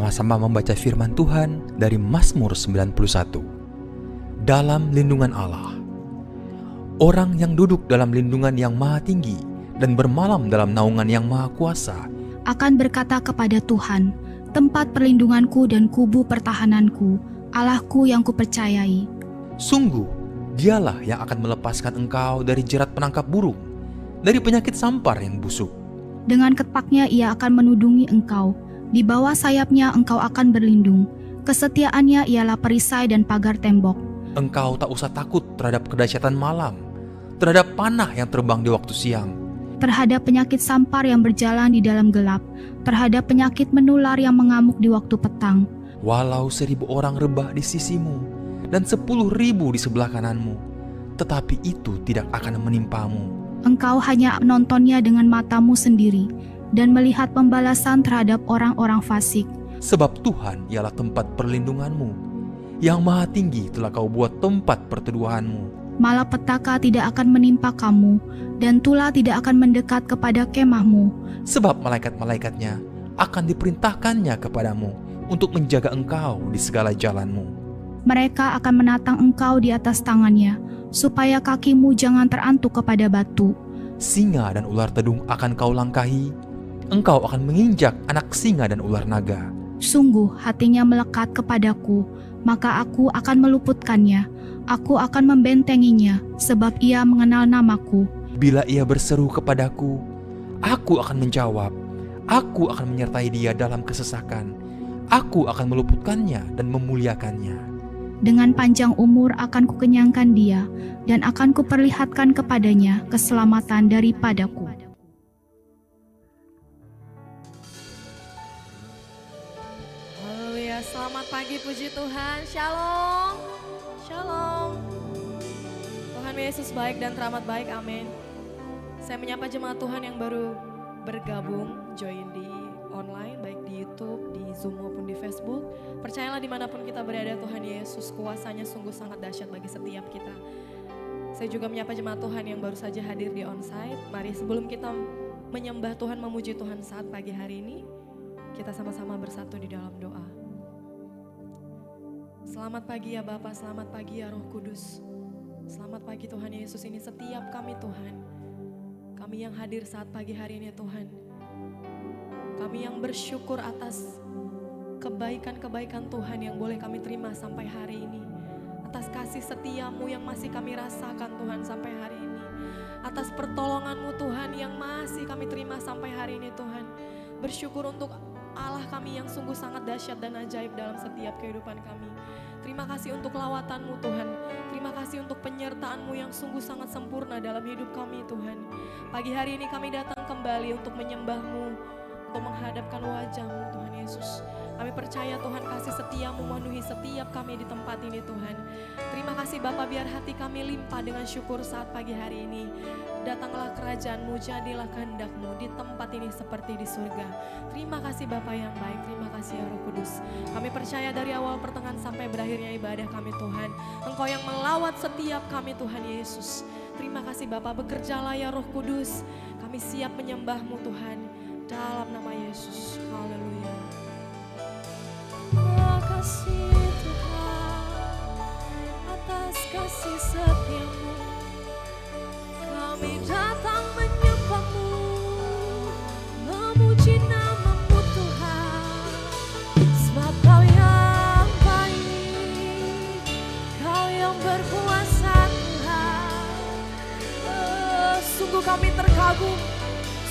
bersama-sama membaca firman Tuhan dari Mazmur 91. Dalam lindungan Allah. Orang yang duduk dalam lindungan yang maha tinggi dan bermalam dalam naungan yang maha kuasa akan berkata kepada Tuhan, tempat perlindunganku dan kubu pertahananku, Allahku yang kupercayai. Sungguh, dialah yang akan melepaskan engkau dari jerat penangkap burung, dari penyakit sampar yang busuk. Dengan ketpaknya ia akan menudungi engkau, di bawah sayapnya engkau akan berlindung. Kesetiaannya ialah perisai dan pagar tembok. Engkau tak usah takut terhadap kedahsyatan malam, terhadap panah yang terbang di waktu siang, terhadap penyakit sampar yang berjalan di dalam gelap, terhadap penyakit menular yang mengamuk di waktu petang. Walau 1,000 orang rebah di sisimu dan 10.000 di sebelah kananmu, tetapi itu tidak akan menimpamu. Engkau hanya menontonnya dengan matamu sendiri dan melihat pembalasan terhadap orang-orang fasik. Sebab Tuhan ialah tempat perlindunganmu, yang maha tinggi telah kau buat tempat perteduhanmu. Malapetaka tidak akan menimpa kamu, dan tulah tidak akan mendekat kepada kemahmu. Sebab malaikat-malaikatnya akan diperintahkannya kepadamu untuk menjaga engkau di segala jalanmu. Mereka akan menatang engkau di atas tangannya, supaya kakimu jangan terantuk kepada batu. Singa dan ular tedung akan kau langkahi, engkau akan menginjak anak singa dan ular naga. Sungguh hatinya melekat kepadaku, maka aku akan meluputkannya. Aku akan membentenginya, sebab ia mengenal namaku. Bila ia berseru kepadaku, aku akan menjawab. Aku akan menyertai dia dalam kesesakan. Aku akan meluputkannya dan memuliakannya. Dengan panjang umur akan kukenyangkan dia, dan akan kuperlihatkan kepadanya keselamatan daripadaku. Haleluya, selamat pagi, puji Tuhan. Shalom, shalom. Tuhan Yesus baik dan teramat baik, amin. Saya menyapa jemaat Tuhan yang baru bergabung, join di online, baik di YouTube, di Zoom maupun di Facebook. Percayalah dimanapun kita berada, Tuhan Yesus kuasanya sungguh sangat dahsyat bagi setiap kita. Saya juga menyapa jemaat Tuhan yang baru saja hadir di onsite. Mari sebelum kita menyembah Tuhan, memuji Tuhan saat pagi hari ini, kita sama-sama bersatu di dalam doa. Selamat pagi ya Bapa, selamat pagi ya Roh Kudus. Selamat pagi Tuhan Yesus, ini setiap kami Tuhan. Kami yang hadir saat pagi hari ini Tuhan. Kami yang bersyukur atas kebaikan-kebaikan Tuhan yang boleh kami terima sampai hari ini. Atas kasih setiamu yang masih kami rasakan Tuhan sampai hari ini. Atas pertolonganmu Tuhan yang masih kami terima sampai hari ini Tuhan. Bersyukur untuk Allah kami yang sungguh sangat dahsyat dan ajaib dalam setiap kehidupan kami. Terima kasih untuk lawatanmu Tuhan. Terima kasih untuk penyertaanmu yang sungguh sangat sempurna dalam hidup kami Tuhan. Pagi hari ini kami datang kembali untuk menyembahmu, untuk menghadapkan wajahmu Tuhan Yesus. Kami percaya Tuhan kasih setiamu memenuhi setiap kami di tempat ini Tuhan. Terima kasih Bapa, biar hati kami limpah dengan syukur saat pagi hari ini. Datanglah kerajaanmu, jadilah kehendakmu di tempat ini seperti di surga. Terima kasih Bapa yang baik, terima kasih ya Roh Kudus. Kami percaya dari awal pertengahan sampai berakhirnya ibadah kami Tuhan. Engkau yang melawat setiap kami Tuhan Yesus. Terima kasih Bapa, bekerjalah ya Roh Kudus. Kami siap menyembahmu Tuhan, dalam nama Yesus. Haleluya. Makasih Tuhan atas kasih setiamu. Kami datang menyembahmu, memuji namamu Tuhan. Sebab kau yang baik, kau yang berkuasa Tuhan. Sungguh kami terkagum,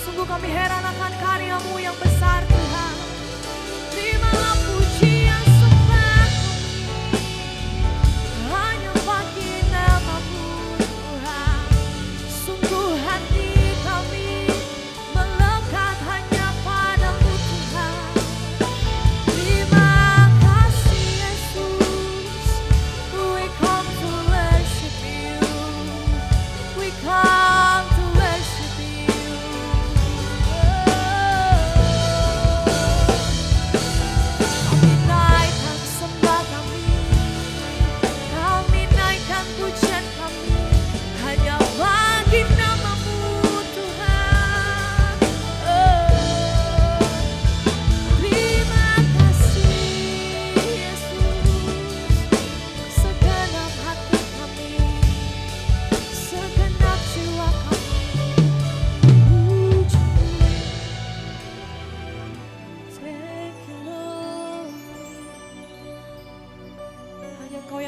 sungguh kami heran akan karyamu yang besar Tuhan. Terimalah pujian sembah hanya bagi namamu Tuhan. Sungguh hati kami melekat hanya padamu Tuhan. Terima kasih Yesus, we come to worship you, we come to worship you.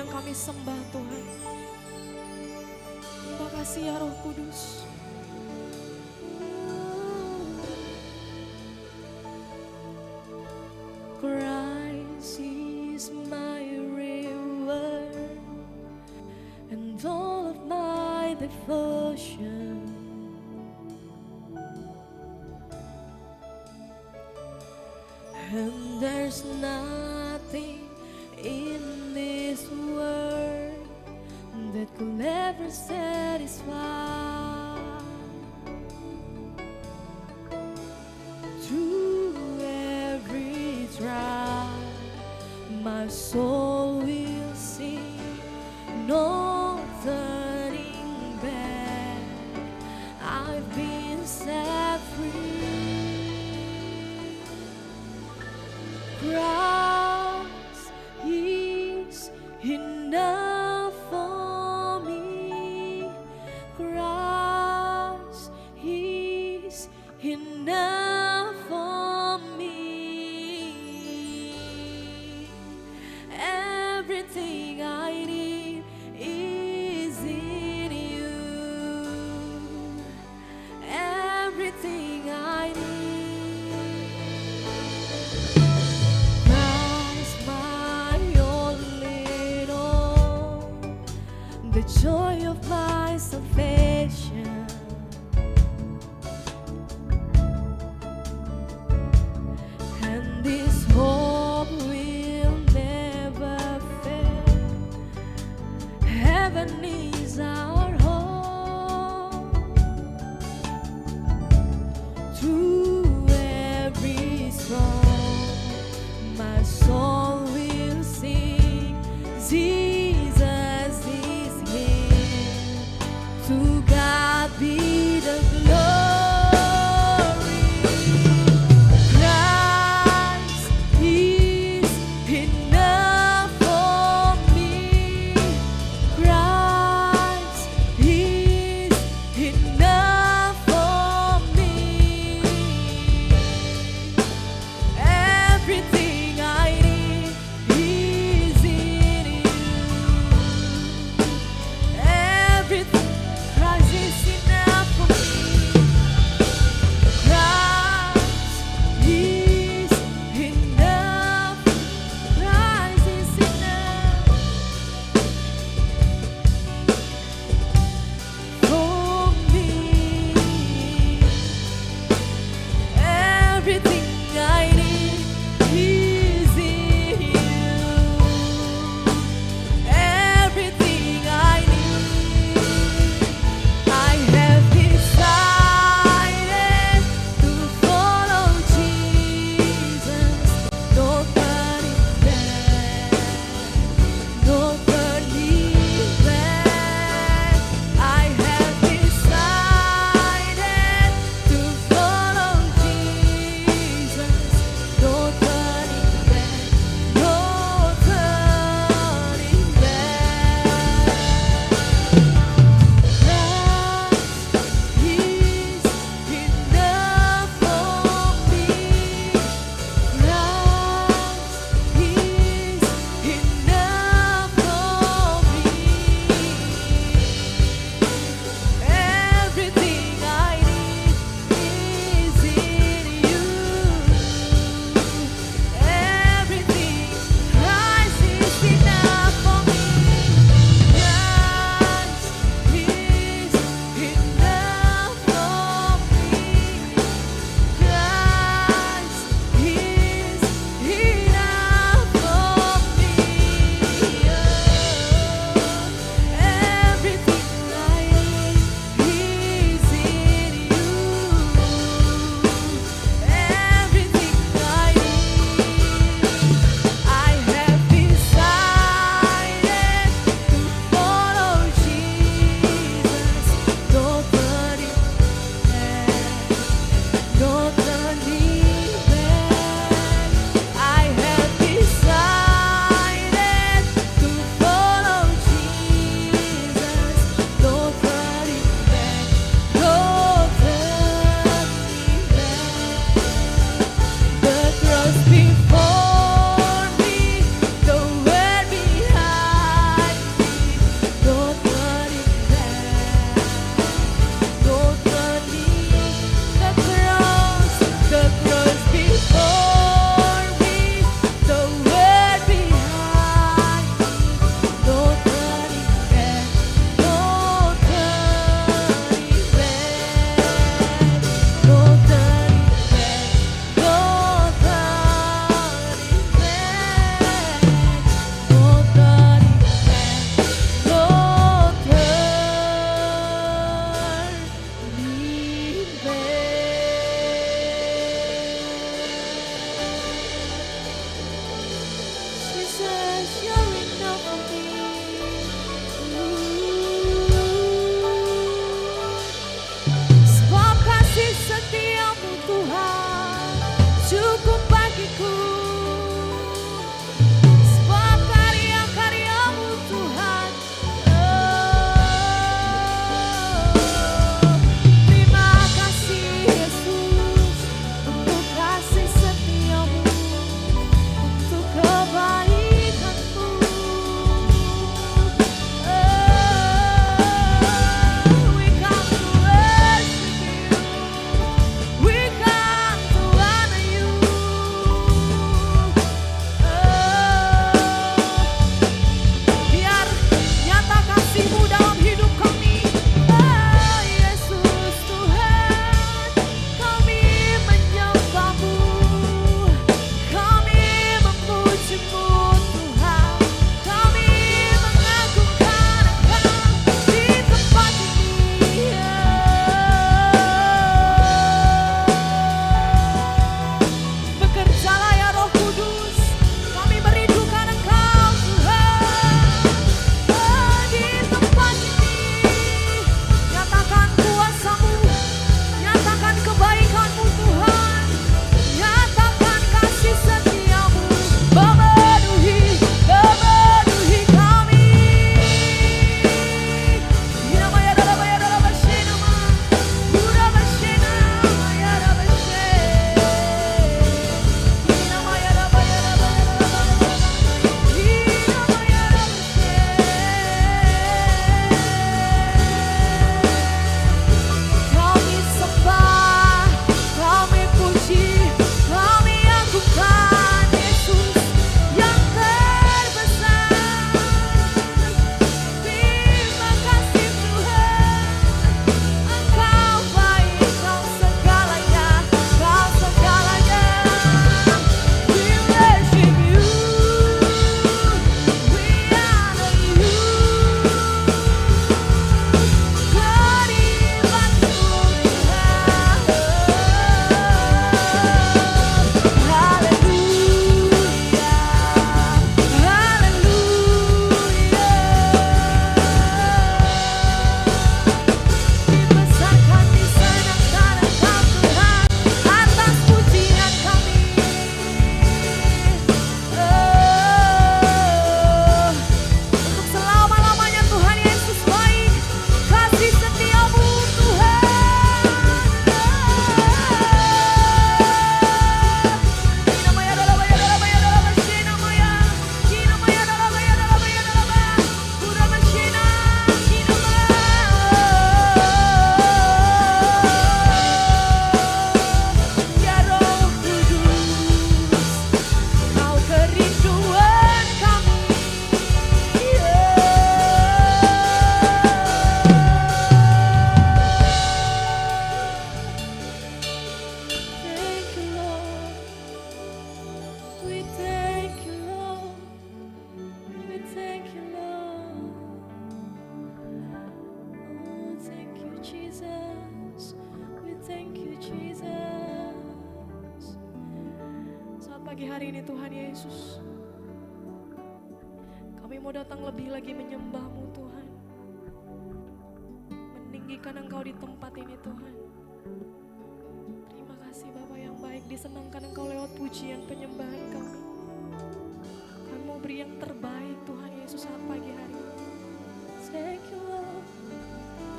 yang kami sembah Tuhan. Terima kasih ya Roh Kudus. Christ is my reward and all of my devotion. And there's nothing in this world that could ever satisfy. Through every trial, my soul will sing, no turning back. I've been set free. Christ is enough for me. Christ is enough for me. Everything I need is in you. Everything I need. Christ, my only in all, the joy of my salvation. And this hope will never fail. Heaven is our home. Through every storm, my soul will sing, Jesus is here to yes, you're enough for me. Sebab kasih setiamu Tuhan cukup bagiku. Sebab karya-karyamu Tuhan, terima kasih Yesus untuk kasih setiamu, untuk kebaikanmu. We come to worship you, we come to honor you. Biar nyata kasih-Mu dalam hidup kami. Yesus Tuhan, kami menyembah-Mu, kami memuji-Mu Tuhan, kami mengagungkan Engkau di tempat ini. Bekerjalah ya Roh Kudus, kami merindukan Engkau Tuhan. Di tempat ini, nyatakan kuasa-Mu, nyatakan kebaikan-Mu Tuhan, nyatakan kasih setia-Mu, memenuhi kami. Namanya dalam Bashena, Pura Bashena, Maya Bashena. Kami sembah, kami puji, kami agungkan Yesus yang terbesar. Terima kasih Tuhan, Engkau baik, Kau segalanya, Kau segalanya. We worship you, we honor you. Keribatmu Tuhan, haleluya, dibesarkan disenangkan Engkau Tuhan atas pujian kami. Untuk selama-lamanya Tuhan Yesus baik, kasih setia-Mu Tuhan. Namanya dalam Bashena, Maya, namanya dalam Pura Bashena, ya Roh Kudus, Kau kerinduan kami. Thank you Lord, we thank you Lord, we thank you Lord. Oh, thank you Jesus, we thank you Jesus. Saat pagi hari ini Tuhan Yesus, kami mau datang lebih lagi menyembah-Mu Tuhan, meninggikan Engkau di tempat ini Tuhan. Terima kasih Bapa yang baik, disenangkan Engkau lewat pujian penyembahan kami. Kami mau beri yang terbaik Tuhan Yesus saat pagi hari ini. Thank you Lord.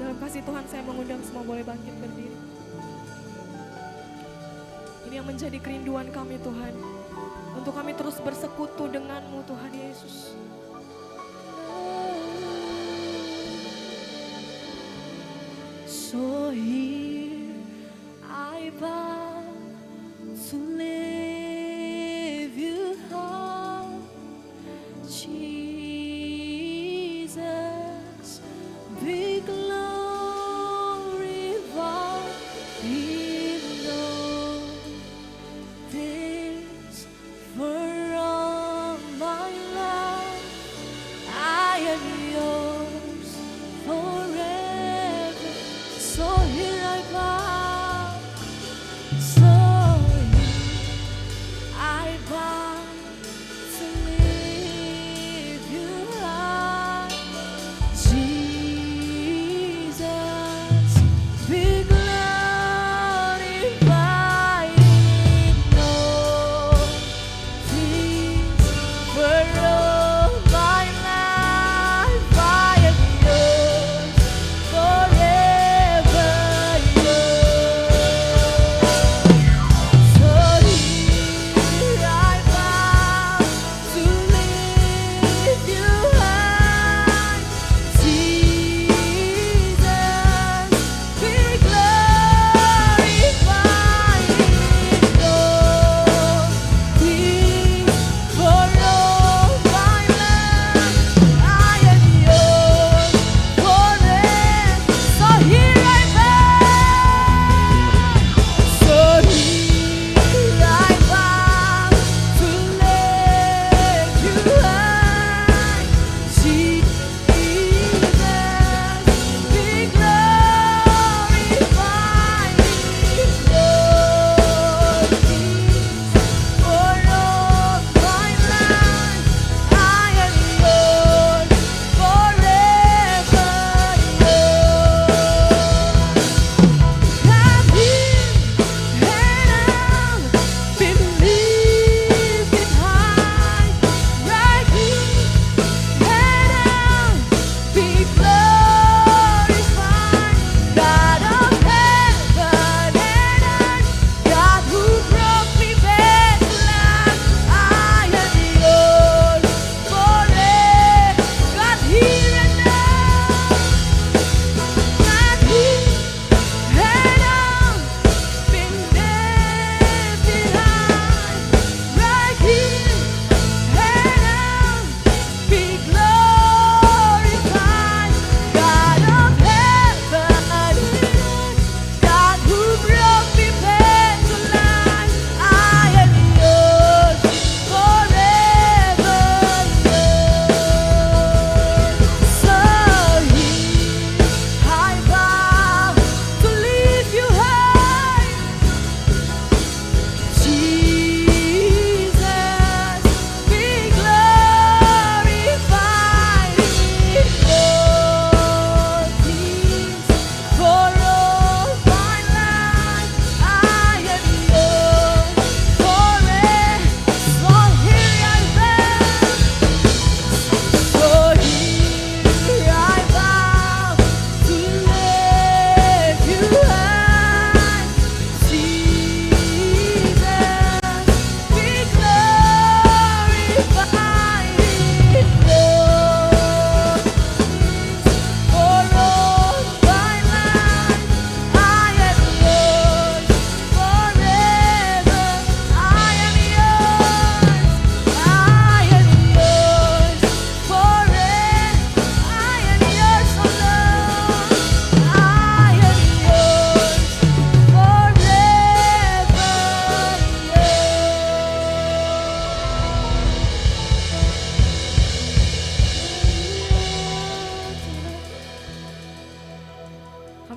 Dalam kasih Tuhan saya mengundang semua boleh bangkit berdiri. Ini yang menjadi kerinduan kami Tuhan, untuk kami terus bersekutu dengan-Mu Tuhan Yesus. So here I bow to live you high, Jesus, be glorified in all this for all my life. I am yours forever. So here I bow, so here I bow to live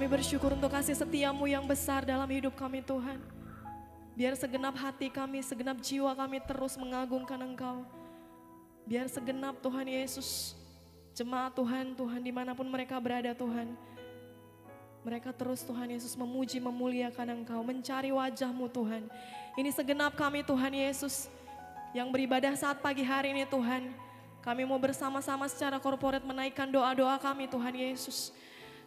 Kami bersyukur untuk kasih setia-Mu yang besar dalam hidup kami Tuhan. Biar segenap hati kami, segenap jiwa kami terus mengagungkan Engkau. Biar segenap Tuhan Yesus, jemaat Tuhan, Tuhan dimanapun mereka berada Tuhan. Mereka terus Tuhan Yesus memuji, memuliakan Engkau, mencari wajah-Mu Tuhan. Ini segenap kami Tuhan Yesus yang beribadah saat pagi hari ini Tuhan. Kami mau bersama-sama secara korporat menaikkan doa-doa kami Tuhan Yesus.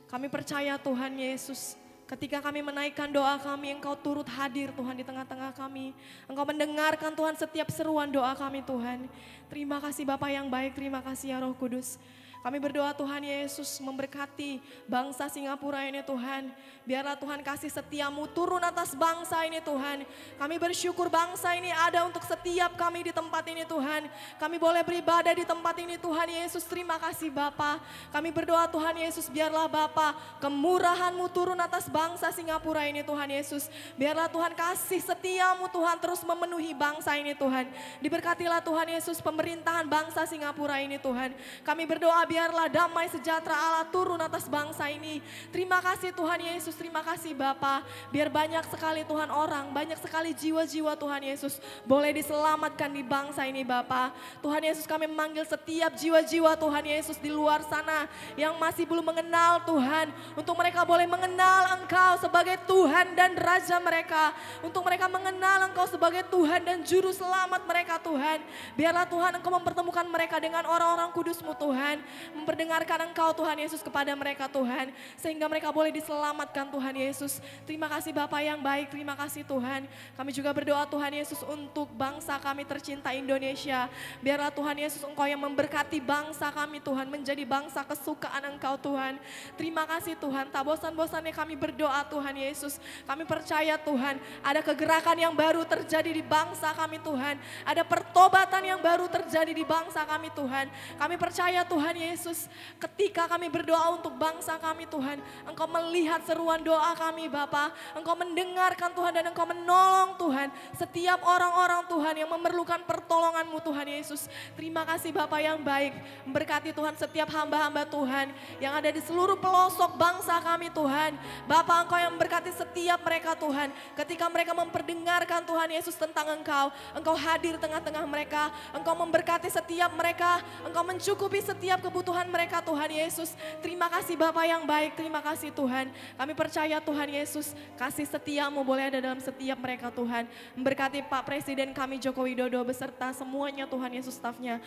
Kami percaya Tuhan Yesus, ketika kami menaikkan doa kami, Engkau turut hadir Tuhan di tengah-tengah kami. Engkau mendengarkan Tuhan setiap seruan doa kami Tuhan. Terima kasih Bapa yang baik, terima kasih ya Roh Kudus. Kami berdoa Tuhan Yesus memberkati bangsa Singapura ini Tuhan. Biarlah Tuhan kasih setia-Mu turun atas bangsa ini Tuhan. Kami bersyukur bangsa ini ada untuk setiap kami di tempat ini Tuhan. Kami boleh beribadah di tempat ini Tuhan Yesus. Terima kasih Bapa. Kami berdoa Tuhan Yesus, biarlah Bapa kemurahan-Mu turun atas bangsa Singapura ini Tuhan Yesus. Biarlah Tuhan kasih setia-Mu Tuhan terus memenuhi bangsa ini Tuhan. Diberkatilah Tuhan Yesus pemerintahan bangsa Singapura ini Tuhan. Kami berdoa biarlah damai sejahtera Allah turun atas bangsa ini. Terima kasih Tuhan Yesus, terima kasih Bapa. Biar banyak sekali Tuhan orang, banyak sekali jiwa-jiwa Tuhan Yesus boleh diselamatkan di bangsa ini Bapa. Tuhan Yesus, kami memanggil setiap jiwa-jiwa Tuhan Yesus di luar sana yang masih belum mengenal Tuhan. Untuk mereka boleh mengenal Engkau sebagai Tuhan dan Raja mereka. Untuk mereka mengenal Engkau sebagai Tuhan dan Juru Selamat mereka Tuhan. Biarlah Tuhan Engkau mempertemukan mereka dengan orang-orang kudus-Mu Tuhan. Memperdengarkan Engkau Tuhan Yesus kepada mereka Tuhan. Sehingga mereka boleh diselamatkan Tuhan Yesus. Terima kasih Bapa yang baik, terima kasih Tuhan. Kami juga berdoa Tuhan Yesus untuk bangsa kami tercinta Indonesia. Biarlah Tuhan Yesus Engkau yang memberkati bangsa kami Tuhan. Menjadi bangsa kesukaan Engkau Tuhan. Terima kasih Tuhan, tak bosan-bosannya kami berdoa Tuhan Yesus. Kami percaya Tuhan ada kegerakan yang baru terjadi di bangsa kami Tuhan. Ada pertobatan yang baru terjadi di bangsa kami Tuhan. Kami percaya Tuhan Yesus, ketika kami berdoa untuk bangsa kami Tuhan, Engkau melihat seruan doa kami Bapa. Engkau mendengarkan Tuhan dan Engkau menolong Tuhan setiap orang-orang Tuhan yang memerlukan pertolongan-Mu Tuhan Yesus. Terima kasih Bapa yang baik. Memberkati Tuhan setiap hamba-hamba Tuhan yang ada di seluruh pelosok bangsa kami Tuhan. Bapa, Engkau yang memberkati setiap mereka Tuhan. Ketika mereka memperdengarkan Tuhan Yesus tentang Engkau, Engkau hadir tengah-tengah mereka. Engkau memberkati setiap mereka. Engkau mencukupi setiap kebutuhan mereka Tuhan Yesus. Terima kasih Bapa yang baik, terima kasih Tuhan. Kami percaya Tuhan Yesus, kasih setia-Mu boleh ada dalam setiap mereka Tuhan. Memberkati Pak Presiden kami Joko Widodo beserta semuanya Tuhan Yesus stafnya.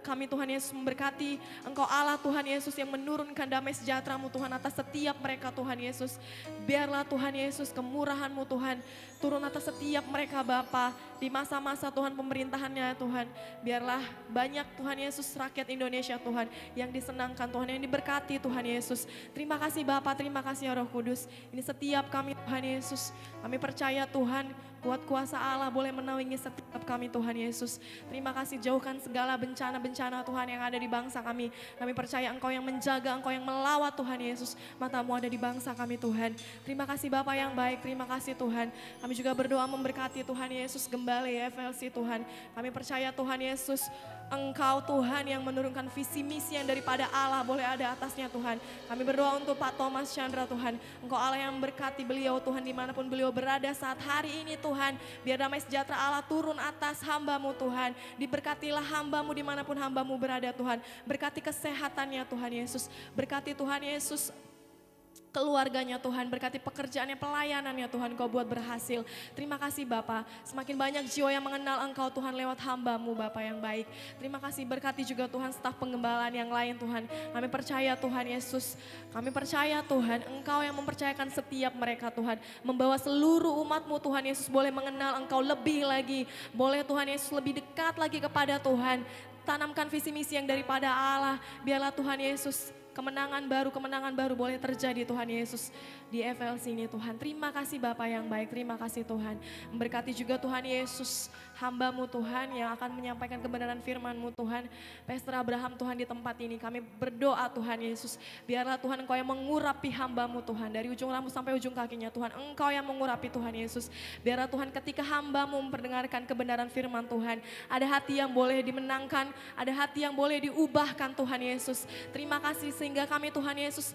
Kami Tuhan Yesus memberkati Engkau Allah Tuhan Yesus yang menurunkan damai sejahtera-Mu Tuhan atas setiap mereka Tuhan Yesus. Biarlah Tuhan Yesus kemurahan-Mu Tuhan turun atas setiap mereka Bapa di masa-masa Tuhan pemerintahannya Tuhan. Biarlah banyak Tuhan Yesus rakyat Indonesia Tuhan yang disenangkan Tuhan, yang diberkati Tuhan Yesus. Terima kasih Bapa, terima kasih ya Roh Kudus. Ini setiap kami Tuhan Yesus. Kami percaya Tuhan kuat kuasa Allah boleh menaungi setiap kami Tuhan Yesus. Terima kasih, jauhkan segala bencana-bencana Tuhan yang ada di bangsa kami. Kami percaya Engkau yang menjaga, Engkau yang melawat Tuhan Yesus. Mata-Mu ada di bangsa kami Tuhan. Terima kasih Bapa yang baik, terima kasih Tuhan. Kami juga berdoa memberkati Tuhan Yesus Gembala FLC Tuhan. Kami percaya Tuhan Yesus, Engkau Tuhan yang menurunkan visi misi yang daripada Allah boleh ada atasnya Tuhan. Kami berdoa untuk Pak Thomas Chandra Tuhan. Engkau Allah yang memberkati beliau Tuhan dimanapun beliau berada saat hari ini Tuhan. Biar damai sejahtera Allah turun atas hamba-Mu Tuhan. Diberkatilah hamba-Mu dimanapun hamba-Mu berada Tuhan. Berkati kesehatannya Tuhan Yesus. Berkati Tuhan Yesus keluarganya Tuhan, berkati pekerjaannya, pelayanannya Tuhan, Kau buat berhasil. Terima kasih Bapa, semakin banyak jiwa yang mengenal Engkau Tuhan lewat hamba-Mu Bapa yang baik. Terima kasih, berkati juga Tuhan staf pengembalaan yang lain Tuhan. Kami percaya Tuhan Yesus, kami percaya Tuhan Engkau yang mempercayakan setiap mereka Tuhan. Membawa seluruh umat-Mu Tuhan Yesus boleh mengenal Engkau lebih lagi. Boleh Tuhan Yesus lebih dekat lagi kepada Tuhan. Tanamkan visi misi yang daripada Allah. Biarlah Tuhan Yesus kemenangan baru boleh terjadi Tuhan Yesus di FLC ini Tuhan. Terima kasih Bapa yang baik, terima kasih Tuhan. Memberkati juga Tuhan Yesus, hamba-Mu Tuhan yang akan menyampaikan kebenaran firman-Mu Tuhan. Pastor Abraham Tuhan di tempat ini, kami berdoa Tuhan Yesus. Biarlah Tuhan Engkau yang mengurapi hamba-Mu Tuhan. Dari ujung rambut sampai ujung kakinya Tuhan, Engkau yang mengurapi Tuhan Yesus. Biarlah Tuhan ketika hamba-Mu memperdengarkan kebenaran firman Tuhan, ada hati yang boleh dimenangkan, ada hati yang boleh diubahkan Tuhan Yesus. Terima kasih sehingga kami Tuhan Yesus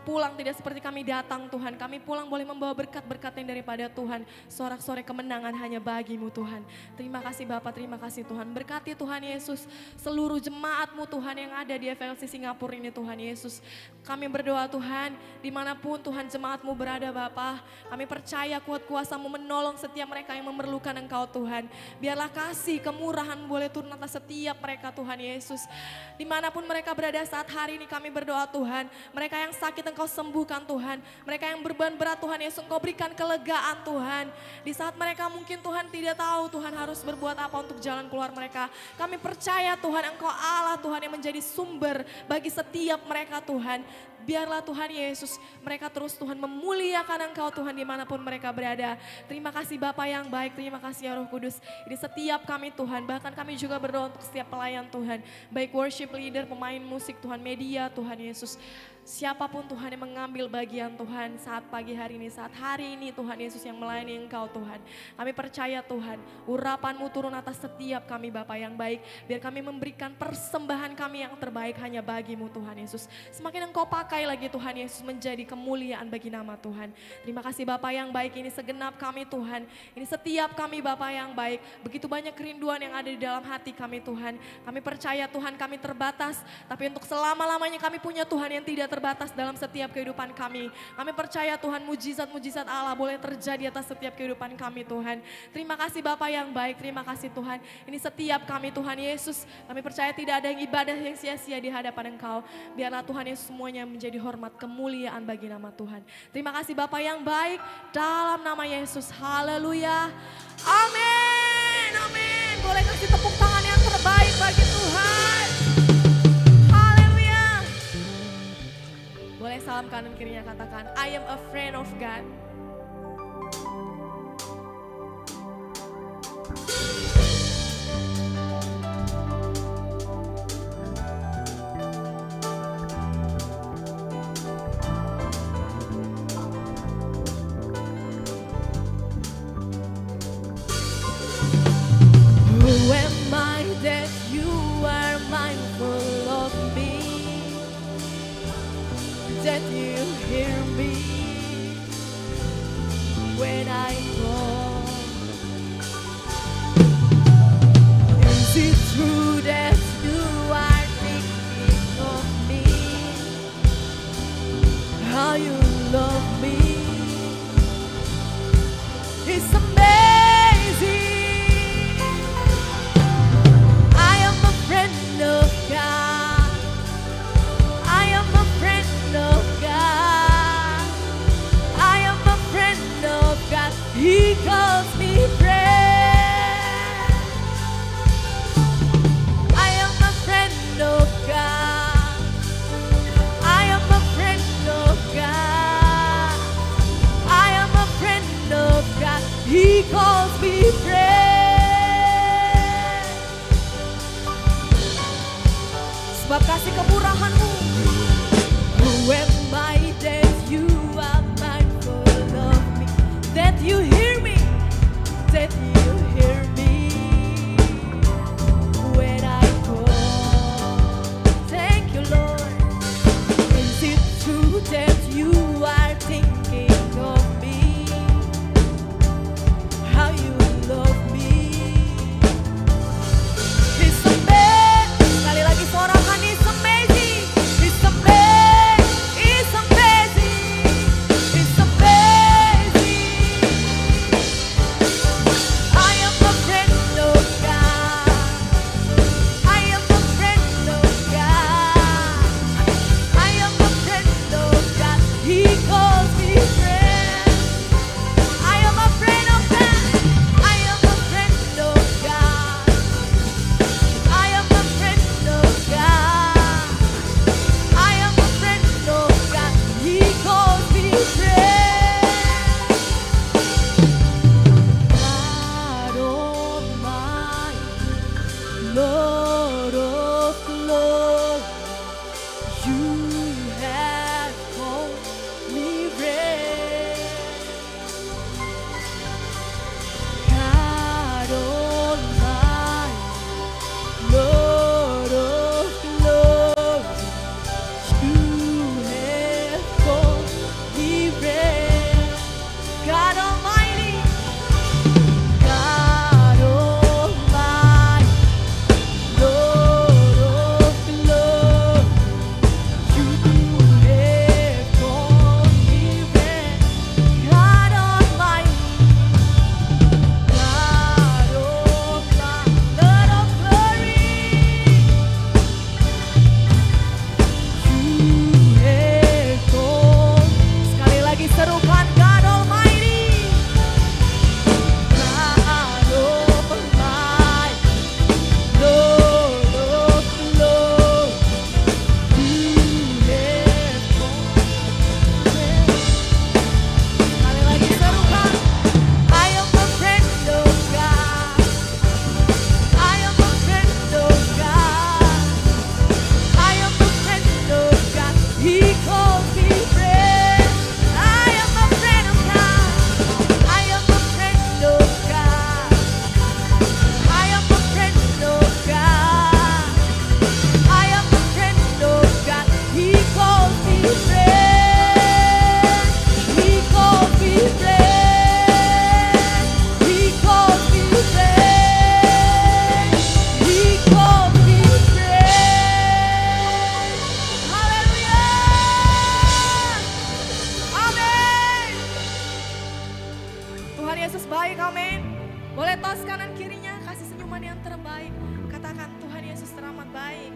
pulang tidak seperti kami datang Tuhan. Kami pulang boleh membawa berkat-berkat yang daripada Tuhan. Sorak-sorai kemenangan hanya bagi-Mu Tuhan. Terima kasih Bapak, terima kasih Tuhan. Berkati Tuhan Yesus seluruh jemaat-Mu Tuhan yang ada di FLC Singapura ini Tuhan Yesus. Kami berdoa Tuhan, dimanapun Tuhan jemaat-Mu berada Bapak. Kami percaya kuat kuasa-Mu menolong setiap mereka yang memerlukan Engkau Tuhan. Biarlah kasih, kemurahan boleh turun atas setiap mereka Tuhan Yesus. Dimanapun mereka berada saat hari ini kami berdoa Tuhan. Mereka yang sakit Engkau sembuhkan Tuhan. Mereka yang beban berat Tuhan Yesus Engkau berikan kelegaan Tuhan. Di saat mereka mungkin Tuhan tidak tahu Tuhan harus berbuat apa untuk jalan keluar mereka. Kami percaya Tuhan Engkau Allah Tuhan yang menjadi sumber bagi setiap mereka Tuhan. Biarlah Tuhan Yesus mereka terus Tuhan memuliakan Engkau Tuhan dimanapun mereka berada. Terima kasih Bapa yang baik, terima kasih ya Roh Kudus. Ini setiap kami Tuhan, bahkan kami juga berdoa untuk setiap pelayan Tuhan. Baik worship leader, pemain musik Tuhan, media Tuhan Yesus. Siapapun Tuhan yang mengambil bagian Tuhan saat pagi hari ini, saat hari ini Tuhan Yesus yang melayani Engkau Tuhan. Kami percaya Tuhan, urapan-Mu turun atas setiap kami Bapa yang baik. Biar kami memberikan persembahan kami yang terbaik hanya bagi-Mu Tuhan Yesus. Semakin Engkau pakai lagi Tuhan Yesus menjadi kemuliaan bagi nama Tuhan. Terima kasih Bapa yang baik, ini segenap kami Tuhan. Ini setiap kami Bapa yang baik. Begitu banyak kerinduan yang ada di dalam hati kami Tuhan. Kami percaya Tuhan kami terbatas, tapi untuk selama-lamanya kami punya Tuhan yang tidak terbatas dalam setiap kehidupan kami. Kami percaya Tuhan mujizat-mujizat Allah boleh terjadi atas setiap kehidupan kami Tuhan. Terima kasih Bapa yang baik, terima kasih Tuhan. Ini setiap kami Tuhan Yesus. Kami percaya tidak ada yang ibadah yang sia-sia di hadapan Engkau. Biarlah Tuhan Yesus semuanya menjadi hormat kemuliaan bagi nama Tuhan. Terima kasih Bapa yang baik dalam nama Yesus. Haleluya. Amin. Amin. Boleh kasih tepuk tangan yang terbaik bagi Tuhan. Boleh salam kanan kirinya katakan, I am a friend of God. Who am I that you are mindful of me? That you hear me when I call. Is it true that you are thinking of me? How you love me? It's amazing. I am a friend of God. I am a friend of God. I am a friend of God. He calls me friend. I am a friend of God. I am a friend of God. I am a friend of God. He calls me friend. Sebab kasih kemurahan-Mu. Who am I that you are mindful of me? That you hear me, that you hear me when I call. Thank you, Lord. Is it true that you are thinking of me? How you love me? It's amazing. Sekali lagi suarakan, it's amazing. It's amazing. terbaik. Katakan Tuhan Yesus teramat baik.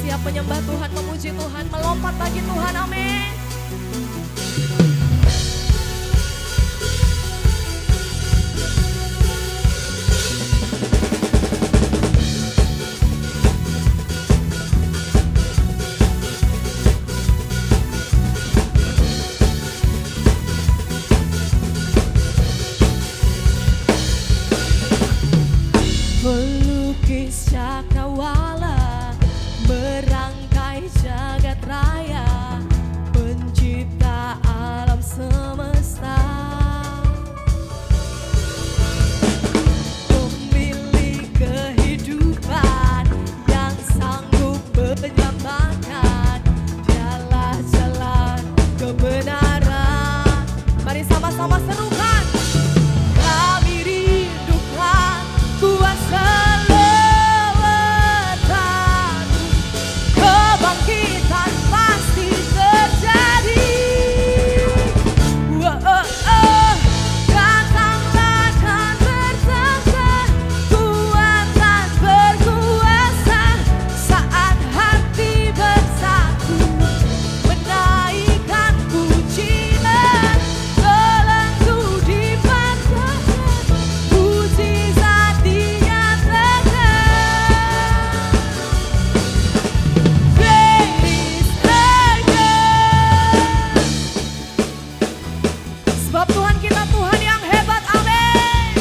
Siap menyembah Tuhan, memuji Tuhan, melompat bagi Tuhan, amin. Pelukis cakrawala, merangkai jagat raya, pencipta alam semesta, pemilik kehidupan yang sanggup menyelamatkan, dialah jalan kebenaran. Mari sama-sama serukan. Kami rindukan kuasa lewatan, kebangkitan pasti terjadi. Datanglah dan bertambah kuatan berkuasa saat hati bersatu menaikkan pujian, belenggu dipatahkan, mujizat dinyatakan. Great is our God. Sebab Tuhan kita Tuhan yang hebat, amin.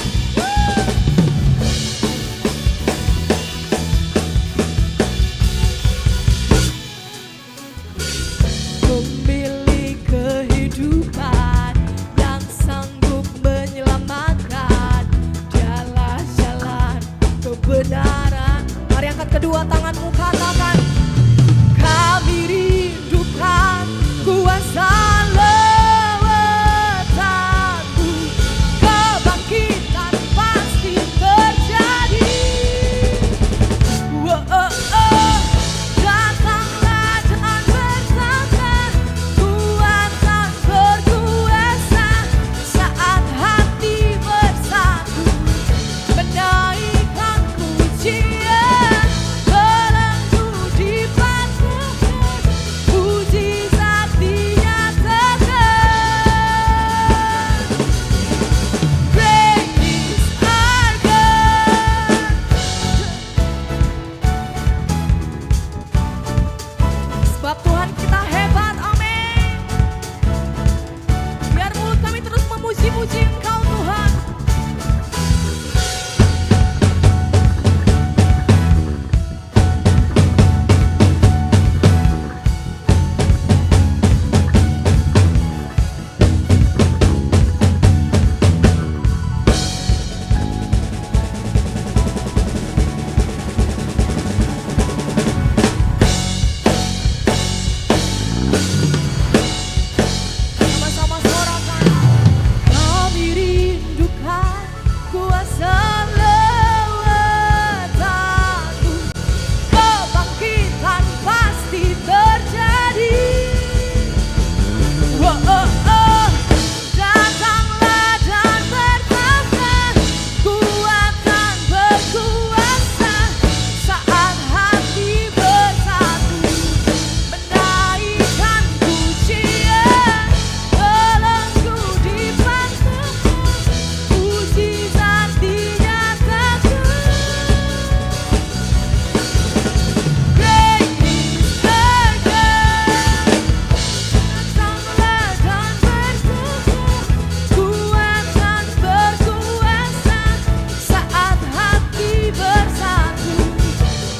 Pemilik kehidupan yang sanggup menyelamatkan, dialah jalan kebenaran. Mari angkat kedua tanganmu, katakan, kami rindukan kuasa lewatanmu, kebangkitan pasti terjadi. Datanglah dan bertambah kuatan berkuasa saat hati bersatu menaikkan pujian, belenggu dipatahkan, mujizat dinyatakan. Great is our God. Sebab Tuhan kita hebat, amin. Biar mulut kami terus memuji-muji Engkau Tuhan. Sama-sama sorakan. Kami rindukan kuasa lewatanmu, kebangkitan pasti terjadi. Datanglah dan bertambah kuatan berkuasa saat hati bersatu menaikkan pujian, belenggu dipatahkan, mujizat dinyatakan. Great is our God. Datanglah dan bertambah kuatan berkuasa saat hati bersatu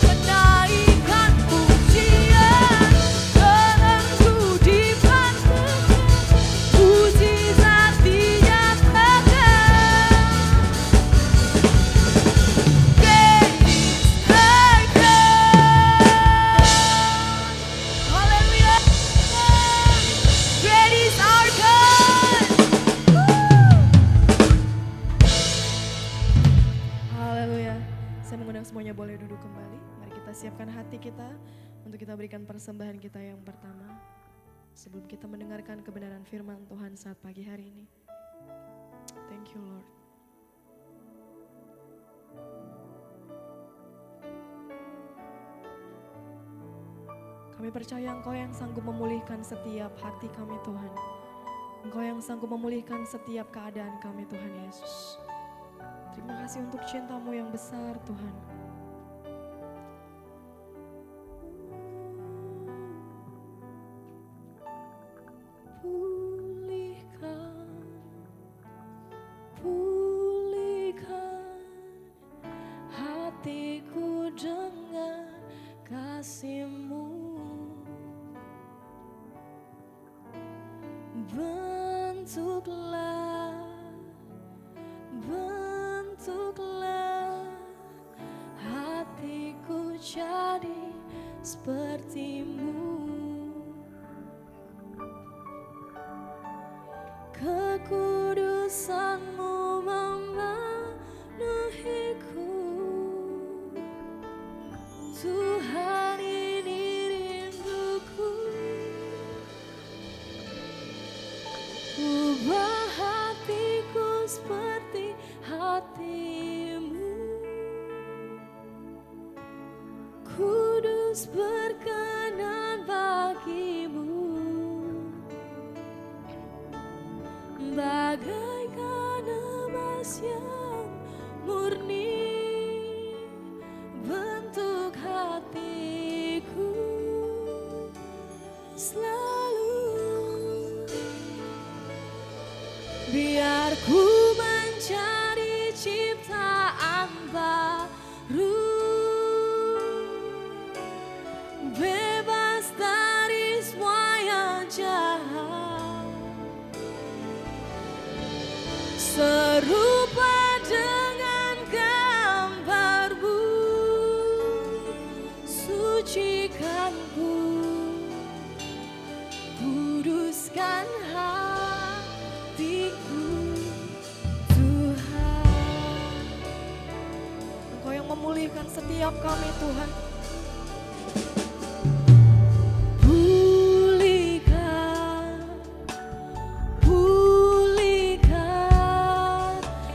menaikkan pujian, belenggu dipatahkan, mujizat dinyatakan. Great is our God. Haleluya. Great is our God. Haleluya. Saya mengundang semuanya boleh duduk kembali. Mari kita siapkan hati kita untuk kita berikan persembahan kita yang pertama. sebelum kita mendengarkan kebenaran firman Tuhan saat pagi hari ini. Thank you Lord. Kami percaya Engkau yang sanggup memulihkan setiap hati kami Tuhan. Engkau yang sanggup memulihkan setiap keadaan kami Tuhan Yesus. Terima kasih untuk cinta-Mu yang besar Tuhan. Pulihkan hatiku dengan kasih-Mu. Bentuklah hatiku jadi seperti-Mu. Kekudusan-Mu memenuhiku. Tuhan, ini rinduku. Ubah hatiku seperti hati-Mu. Kudus berkenan bagi-Mu. Bagaikan emas yang murni, bentuk hatiku selalu. Biar ku mencari ciptaan baru, bebas dari semua yang jahat, serupa dengan gambar-Mu. Sucikan-Ku, kuduskan hatiku Tuhan. Engkau yang memulihkan setiap kami Tuhan. Pulihkan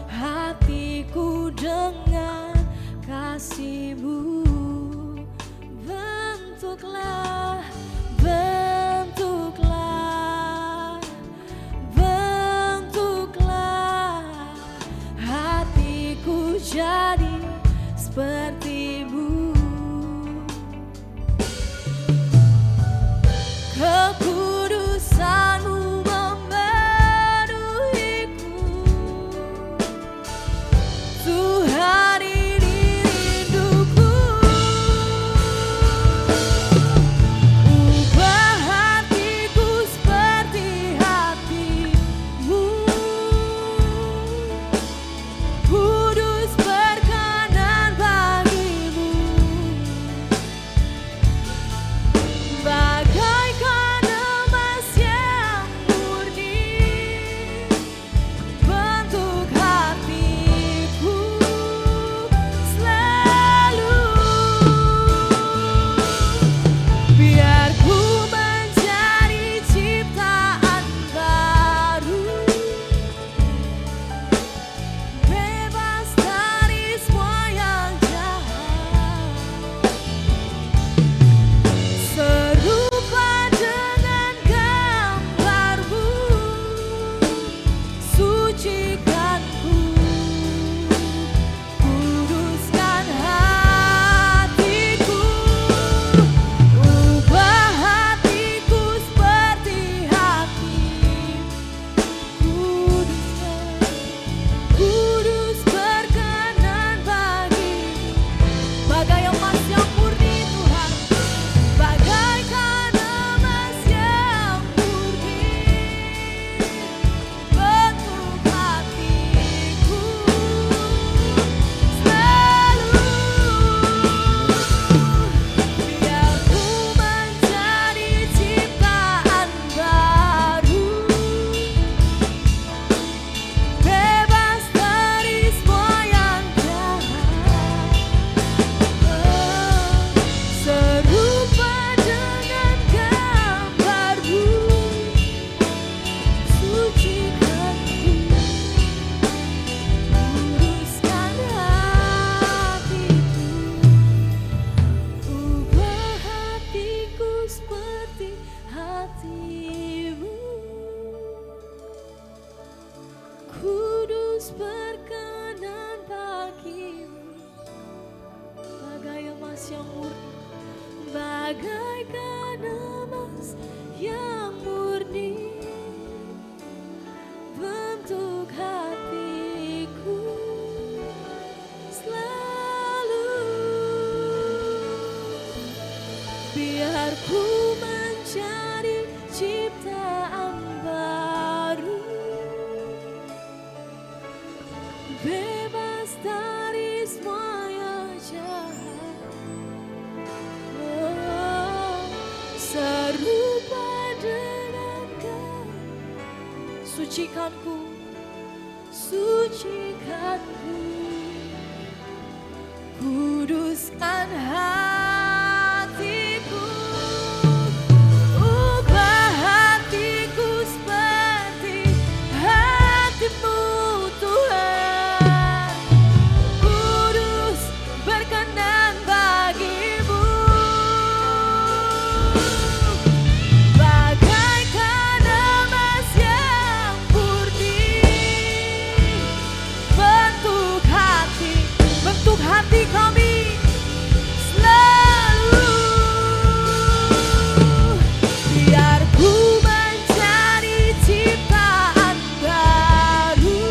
hatiku dengan kasih-Mu. Bentuklah hatiku jadi seperti-Mu. Kekudusan-Mu memenuhiku. Tuhan, ini rinduku. Ubah hatiku seperti hati-Mu. Kudus berkenan bagi-Mu. bagai emas yang murni, bagaikan emas yang murni, bentuk hatiku selalu. Biar ku mencari ciptaan baru, bebas dari semua yang jahat. Oh, serupa dengan Kau, sucikanku, sucikanku, kuduskan hatiku, ubah hatiku seperti hatimu Tuhan, kudus berkenan bagimu, bagaikan emas yang murni, bentuk hati kami selalu. Biar ku mencari ciptaan baru,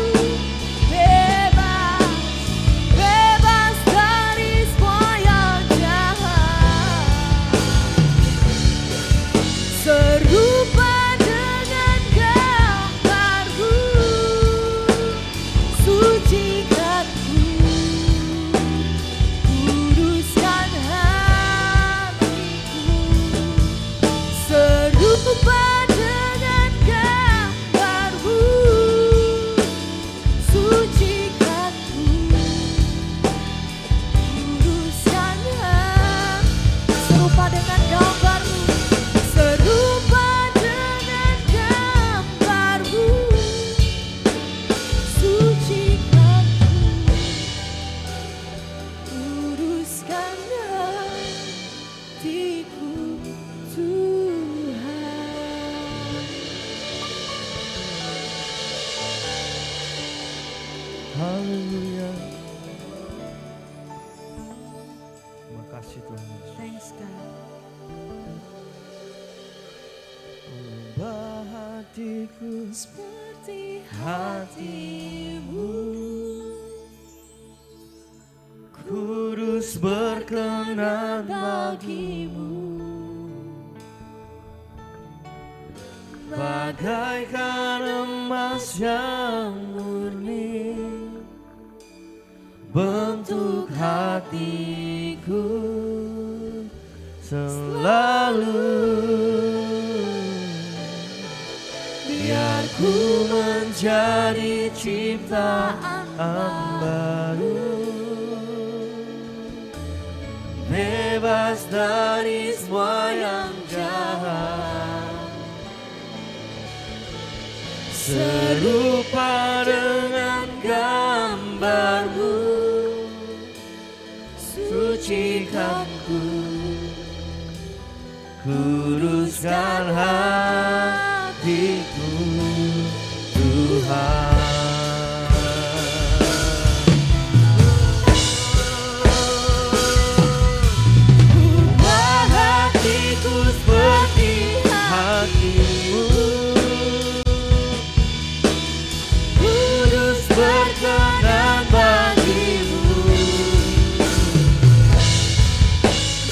bebas dari semua yang jahat, serupa dengan gambarmu, sucikanku, kuduskan hatiku, serupa dengan gambarmu, sucikanku, kuduskan hatiku, serupa dengan gambarmu, serupa dengan gambarmu, sucikanku, kuduskan hatiku Tuhan. Haleluya. Terima kasih Tuhan Yesus. Thanks God. Ubah hatiku Seperti hatimu, kudus berkenan bagimu, bagaikan emas yang murni, bentuk hatiku selalu. Biar ku menjadi ciptaan baru, bebas dari semua yang jahat, serupa dengan gambarmu, sucikanku, kuduskan hatiku Tuhan. Ubah hatiku seperti hatimu, kudus berkenan bagimu,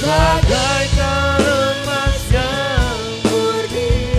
bagaikan emas yang murni,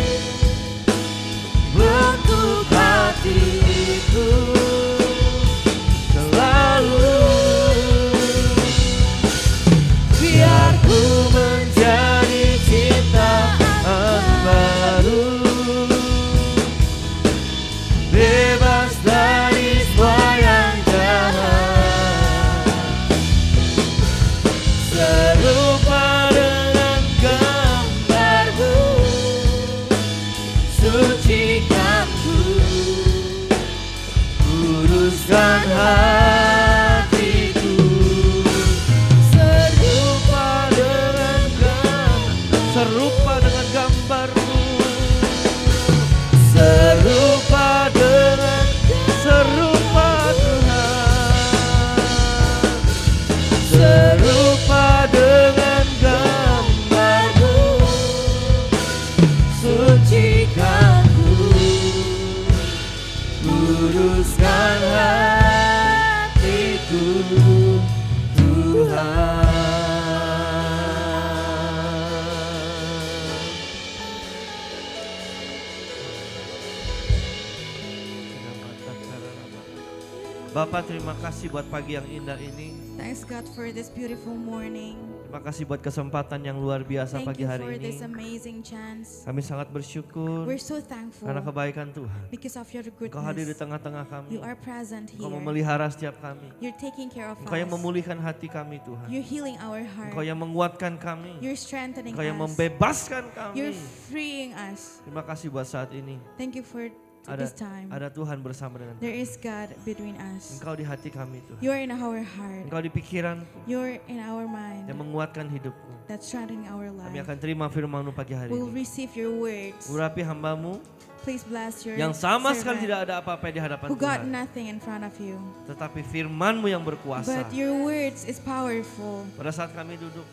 Bapak terima kasih buat pagi yang indah ini. Thanks God for this beautiful morning. Terima kasih buat kesempatan yang luar biasa Thank pagi you hari for ini. this amazing chance. Kami sangat bersyukur We're so thankful karena kebaikan Tuhan. because of your Engkau hadir di goodness. tengah-tengah kami. You are present Engkau here. memelihara setiap kami. You're taking care of Engkau yang us. memulihkan hati kami Tuhan. You're healing our Engkau heart. yang menguatkan kami. You're strengthening Engkau yang us. membebaskan You're kami. freeing us. Terima kasih buat saat ini. Thank you for this time. Ada Tuhan bersama dengan There kami. is God between us. Engkau di hati kami Tuhan. You're in our heart. Engkau di pikiran You're in our yang mind. menguatkan hidupku. That's strengthening our Kami life. akan terima firman-Mu pagi hari We'll ini. receive your words. Urapi hamba-Mu Please bless your yang sama sekali servant tidak ada apa-apa di hadapan who got Tuhan. nothing in front of you. Tetapi firman-Mu yang berkuasa. But your words is powerful. Pada saat kami duduk,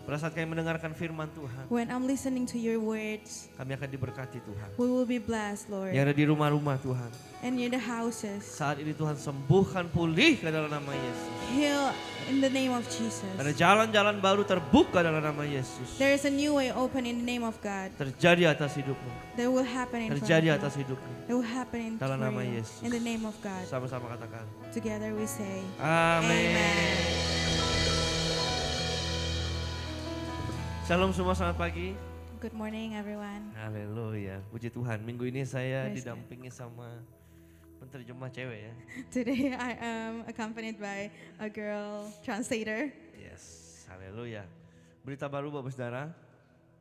pada saat kami mendengarkan firman Tuhan, When I'm listening to your words, kami akan diberkati Tuhan. we will be blessed, Lord. Yang ada di rumah-rumah Tuhan. And in the houses, Saat ini Tuhan sembuhkan, pulih ke dalam nama Yesus. heal in the name of Ada Jesus. jalan-jalan baru terbuka dalam nama Yesus. There is a new way open in the name of God. Terjadi atas hidupmu. That will happen in front Terjadi of atas you. hidupmu. That will happen in, Dalam nama for you. Yesus. In the name of God. Sama-sama katakan. Together we say, Amin. Amen. Shalom semua, selamat pagi. Good morning, everyone. Haleluya. Puji Tuhan. Minggu ini saya Praise God. didampingi sama penterjemah cewek ya. Today I am accompanied by a girl translator. Yes. Haleluya. Berita baru Bapak Saudara.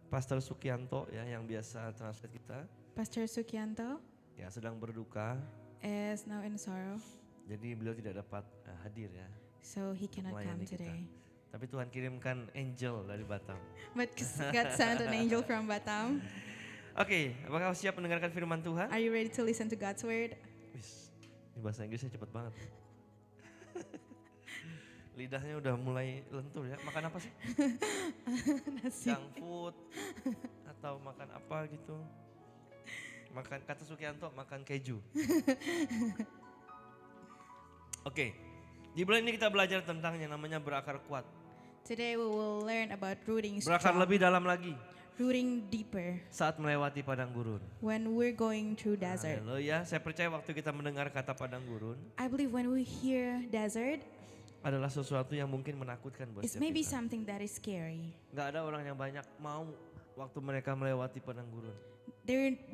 Pastor Sukianto ya yang biasa translate kita Pastor Sukianto ya sedang berduka. is now in sorrow, Jadi beliau tidak dapat hadir ya. so he cannot Melayani come kita. today. Tapi Tuhan kirimkan angel dari Batam. But God sent an angel from Batam. Oke, apakah siap mendengarkan firman Tuhan? Are you ready to listen to God's word? Wis, ini bahasa Inggrisnya cepet banget. Lidahnya udah mulai lentur ya. Makan apa sih? Nasi. Junk food atau makan apa gitu? Makan, kata Sukianto, makan keju. Oke, di bulan ini kita belajar tentang yang namanya berakar kuat. Today we will learn about rooting Berakar strong, lebih dalam lagi rooting deeper saat melewati padang gurun. when we're going through desert. Haleluya, saya percaya waktu kita mendengar kata padang gurun I believe when we hear desert, adalah sesuatu yang mungkin menakutkan buat it's setiap maybe kita. something that is scary. Gak ada orang yang banyak mau waktu mereka melewati padang gurun.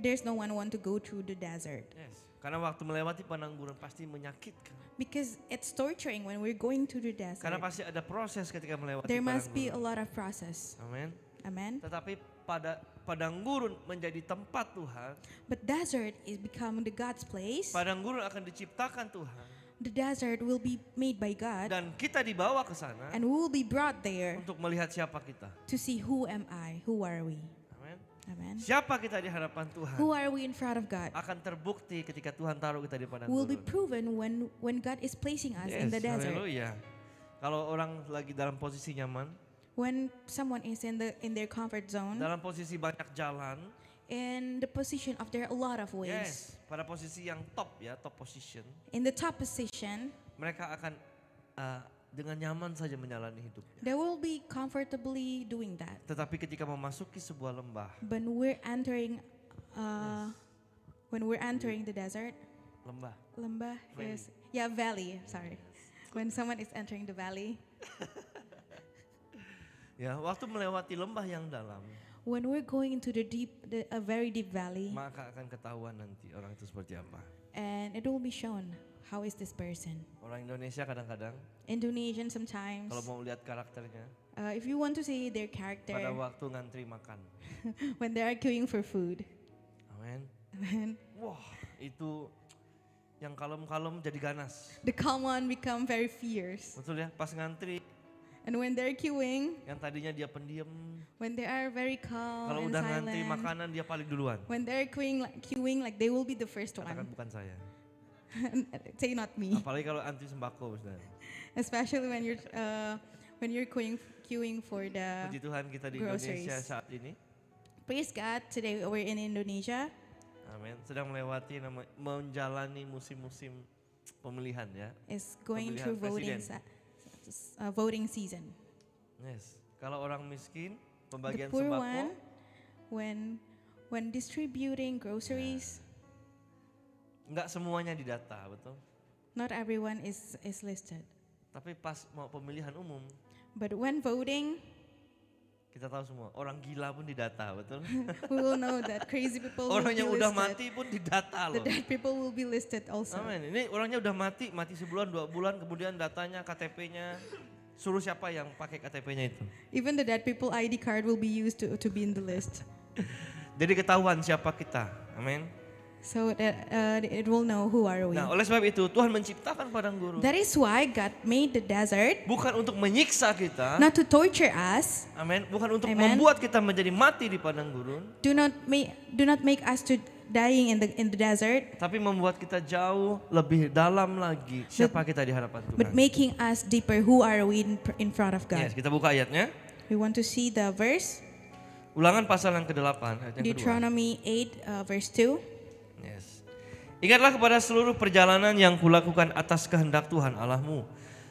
There's no one want to go through the desert Yes, karena waktu melewati padang gurun pasti menyakitkan. because it's torturing when we're going through the desert. Karena pasti ada proses ketika melewati There padang must be a gurun. lot of process. Amin. Amen. Tetapi pada padang gurun menjadi tempat Tuhan. But desert is becoming the God's place. Padang gurun akan diciptakan Tuhan The desert will be made by God dan kita dibawa ke sana and we will be brought there untuk melihat siapa kita. to see who am I, who are we. Amin. Amen. Siapa kita di hadapan Tuhan Who are we in front of God akan terbukti ketika Tuhan taruh kita di padang will be gurun. proven when God is placing us in the desert. Haleluya. Kalau orang lagi dalam posisi nyaman, When someone is in their comfort zone, dalam posisi banyak jalan, in the position of there are a lot of ways. yes, pada posisi yang top ya, top position, In the top position, mereka akan dengan nyaman saja menjalani hidupnya. they will be comfortably doing that. Tetapi ketika memasuki sebuah lembah, When we're entering the desert, lembah, lembah Valley. is valley. Sorry, when someone is entering the valley, ya, waktu melewati lembah yang dalam, when we're going into a very deep valley, maka akan ketahuan nanti orang itu seperti apa. and it will be shown how is this person. Orang Indonesia kadang-kadang Indonesian sometimes, kalau mau lihat karakternya, if you want to see their pada character waktu ngantri makan. when they are queuing for food. Amin. Amen. Wah, itu yang kalem-kalem jadi ganas. The calm one become very fierce. Betul ya, pas ngantri, And when they're queuing, yang tadinya dia pendiam, when they are very calm kalau and udah ngantri silent, makanan dia paling duluan. when they're queuing like they will be the first Katakan one. bukan saya. Say not me. Apalagi kalau antri sembako, saudara. Especially when you're queuing for the Puji Tuhan kita di groceries. Indonesia saat ini. Praise God, today we're in Indonesia. Amin. Sedang menjalani musim-musim pemilihan ya. Is going Pemilihan through voting season. Yes. Kalau orang miskin, The pembagian poor sembako, one, when distributing groceries, enggak semuanya didata, betul? Not everyone is listed. Tapi pas mau pemilihan umum, But when voting, kita tahu semua orang gila pun didata, betul? we will know that crazy people will Orang be yang udah listed. mati pun didata The loh. dead people will be listed also. Amin. Ini orangnya udah mati sebulan 2 bulan, kemudian datanya, KTP-nya, suruh siapa yang pakai KTP-nya itu. Even the dead people ID card will be used to be in the list. Jadi ketahuan siapa kita. Amin. So that it will know who are we. Nah, oleh sebab itu Tuhan menciptakan padang gurun That is why God made the desert, bukan untuk menyiksa kita. not to torture us. Amin. Bukan untuk Amen. membuat kita menjadi mati di padang gurun, Do not make us to dying in the desert, tapi membuat kita jauh lebih dalam lagi siapa kita di hadapan but Tuhan. making us deeper. Who are we in front of God? Yes, kita buka ayatnya. We want to see the verse. Ulangan pasal yang ke-8 ayat yang kedua. Deuteronomy 8 verse 2. Yes. Ingatlah kepada seluruh perjalanan yang kulakukan atas kehendak Tuhan Allahmu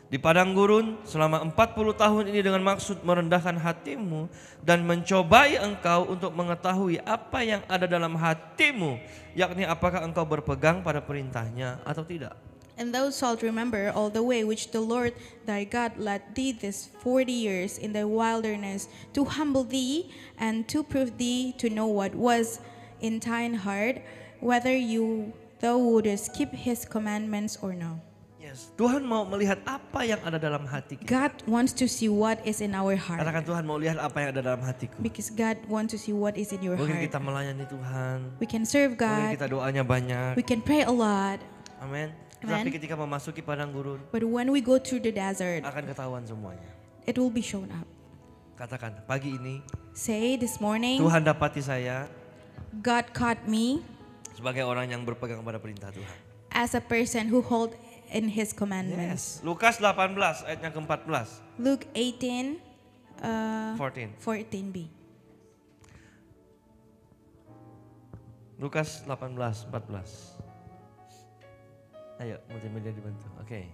di padang gurun selama 40 tahun ini dengan maksud merendahkan hatimu dan mencobai engkau untuk mengetahui apa yang ada dalam hatimu, yakni apakah engkau berpegang pada perintahnya atau tidak. And thou shalt remember all the way which the Lord thy God led thee this 40 years in the wilderness, to humble thee and to prove thee to know what was in thine heart, whether thou wouldest keep his commandments or no. Yes, Tuhan mau melihat apa yang ada dalam hati kita. God wants to see what is in our heart. Katakan, Tuhan mau lihat apa yang ada dalam hatiku. Because God wants to see what is in your Mungkin heart. kita melayani Tuhan, We can serve mungkin God. kita doanya banyak. We can pray a lot. Amin. Amen. Tapi ketika memasuki padang gurun, But when we go through the desert, akan ketahuan semuanya. it will be shown up. Katakan, pagi ini Say this morning, Tuhan dapati saya God caught me sebagai orang yang berpegang pada perintah Tuhan. as a person who hold in his commandments. Lukas 18 ayatnya ke-14. Luke 18, 14. 14b. Lukas 18, 14. Ayo, multimedia dibantu. Oke.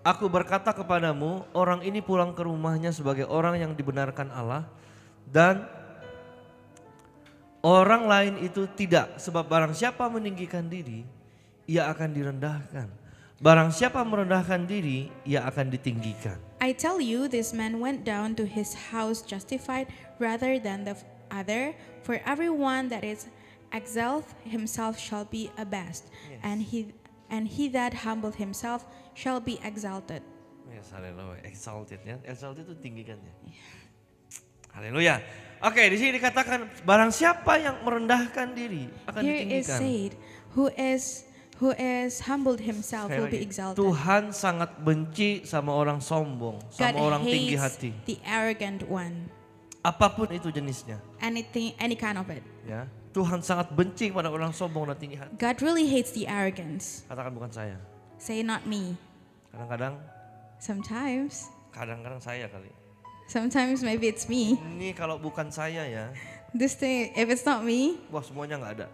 Aku berkata kepadamu, orang ini pulang ke rumahnya sebagai orang yang dibenarkan Allah, dan orang lain itu tidak, sebab barang siapa meninggikan diri, ia akan direndahkan. Barang siapa merendahkan diri, ia akan ditinggikan. I tell you, this man went down to his house justified rather than the other. For everyone that is exalt himself shall be abased, and he that humbled himself shall be exalted. Yes, haleluya. Exalted ya. Exalted itu tinggikan ya. Haleluya. Oke, di sini dikatakan barang siapa yang merendahkan diri akan Here is ditinggikan. said, who is humbled himself Sekali will be lagi, exalted. Tuhan sangat benci sama orang sombong, God sama orang tinggi hates hati. the arrogant one. Apapun itu jenisnya, Any kind of it. ya. Tuhan sangat benci pada orang sombong dan tinggi hati. God really hates the arrogance. Katakan bukan saya. Say not me. Kadang-kadang Sometimes saya kali. Sometimes maybe it's me. Ini kalau bukan saya ya, This thing, if it's not me, wah semuanya nggak ada.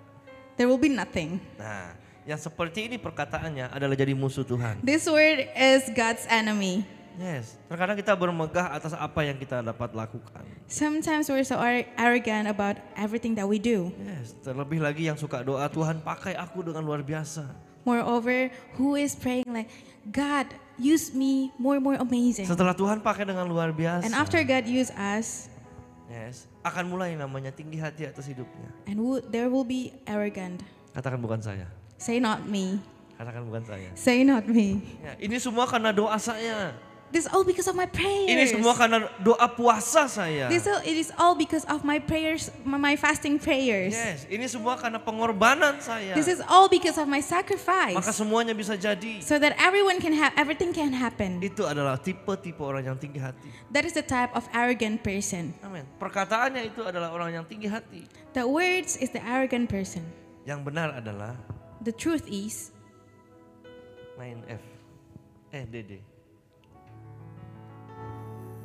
there will be nothing. Nah, yang seperti ini perkataannya adalah jadi musuh Tuhan. This word is God's enemy. Yes, terkadang kita bermegah atas apa yang kita dapat lakukan. Sometimes we're so arrogant about everything that we do. Yes, terlebih lagi yang suka doa, Tuhan pakai aku dengan luar biasa. Moreover, who is praying like, God, use me more amazing. Setelah Tuhan pakai dengan luar biasa, And after God use us, yes, akan mulai namanya tinggi hati atas hidupnya. and there will be arrogant. Katakan bukan saya. Say not me. Katakan bukan saya. Say not me. Ya, ini semua karena doa saya. This is all because of my prayers. Ini semua karena doa puasa saya. It is all because of my prayers, my fasting prayers. Yes, ini semua karena pengorbanan saya. This is all because of my sacrifice. Maka semuanya bisa jadi. So that everything can happen. Itu adalah tipe-tipe orang yang tinggi hati. That is the type of arrogant person. Amin. Perkataannya itu adalah orang yang tinggi hati. The words is the arrogant person. Yang benar adalah The truth is, main F. D.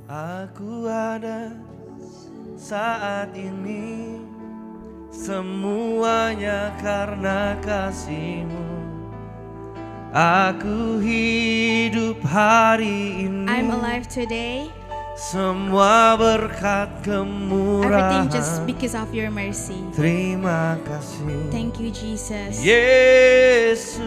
Aku ada saat ini, semuanya karena kasih-Mu. Aku hidup hari ini I'm alive today Semua berkat Everything just kemurahan. because of your mercy. Terima kasih. Thank you, Jesus. Yesus,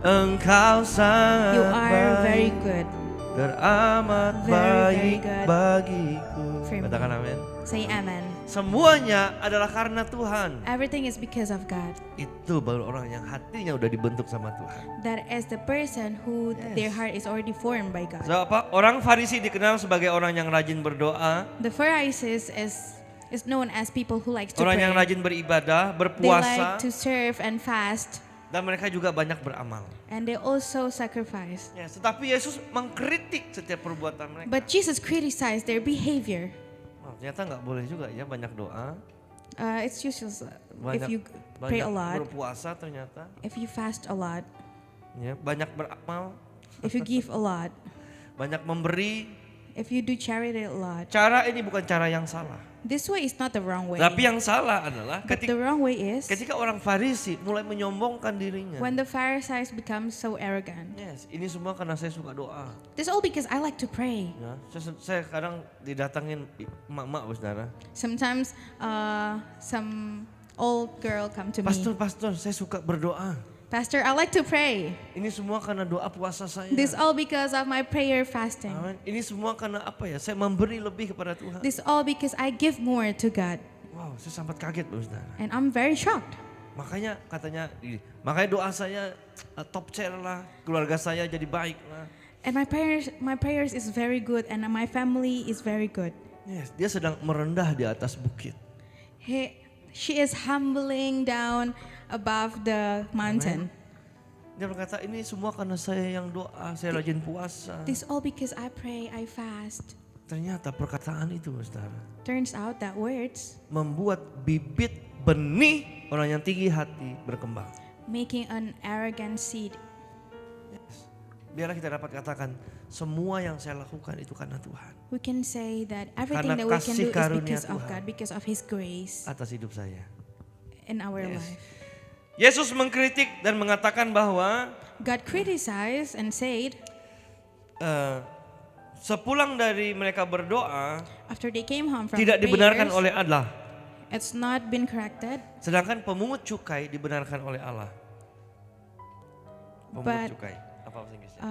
Engkau sangat You are very baik, good. teramat Very, very baik good bagiku. for me. Katakan amin. Say amen. Semuanya adalah karena Tuhan. Everything is because of God. Itu baru orang yang hatinya udah dibentuk sama Tuhan. That is the person who their heart is already formed by God. So, apa? Orang Farisi dikenal sebagai orang yang rajin berdoa, The Pharisees is known as people who likes to orang pray. yang rajin beribadah, They berpuasa, like to serve and fast, dan mereka juga banyak beramal. and they also sacrifice. Ya, tetapi Yesus mengkritik setiap perbuatan mereka. But Jesus criticized their behavior. Oh, ternyata nggak boleh juga ya banyak doa, It's useless if banyak, you pray banyak a lot, berpuasa ternyata, if you fast a lot, ya, banyak beramal, if you give a lot, banyak memberi. if you do charity a lot. Cara ini bukan cara yang salah. This way is not the wrong way. Tapi yang salah adalah But the wrong way is ketika orang Farisi mulai menyombongkan dirinya. when the Pharisees become so arrogant. Yes, ini semua karena saya suka doa. This all because I like to pray. Ya, saya kadang didatangin emak-emak, saudara. Sometimes some old girl come to me. Pastor, saya suka berdoa. Pastor, I like to pray. Ini semua karena doa puasa saya. This all because of my prayer fasting. Amin. Ini semua karena apa ya? Saya memberi lebih kepada Tuhan. This all because I give more to God. Wow, saya sangat kaget, saudara. And I'm very shocked. Makanya katanya, makanya doa saya top chair lah, keluarga saya jadi baik lah. And my prayers is very good, and my family is very good. Yes, dia sedang merendah di atas bukit. She is humbling down above the mountain. Dia berkata, ini semua karena saya yang doa, saya rajin puasa. This all because I pray, I fast. Ternyata perkataan itu, saudara, Turns out that words membuat bibit benih orang yang tinggi hati berkembang. making an arrogant seed. Yes. Biarlah kita dapat katakan, semua yang saya lakukan itu karena Tuhan. We can say that everything Karena that we can kasih do is karunia because of Tuhan. God, because of His grace Atas hidup saya. in our Yes. life. Yesus mengkritik dan mengatakan bahwa God criticized and said, sepulang dari mereka berdoa after they came home from tidak dibenarkan prayers, oleh Allah. it's not been corrected. Sedangkan pemungut cukai dibenarkan oleh Allah. Pemungut But, cukai. Apa bahasa Inggrisnya?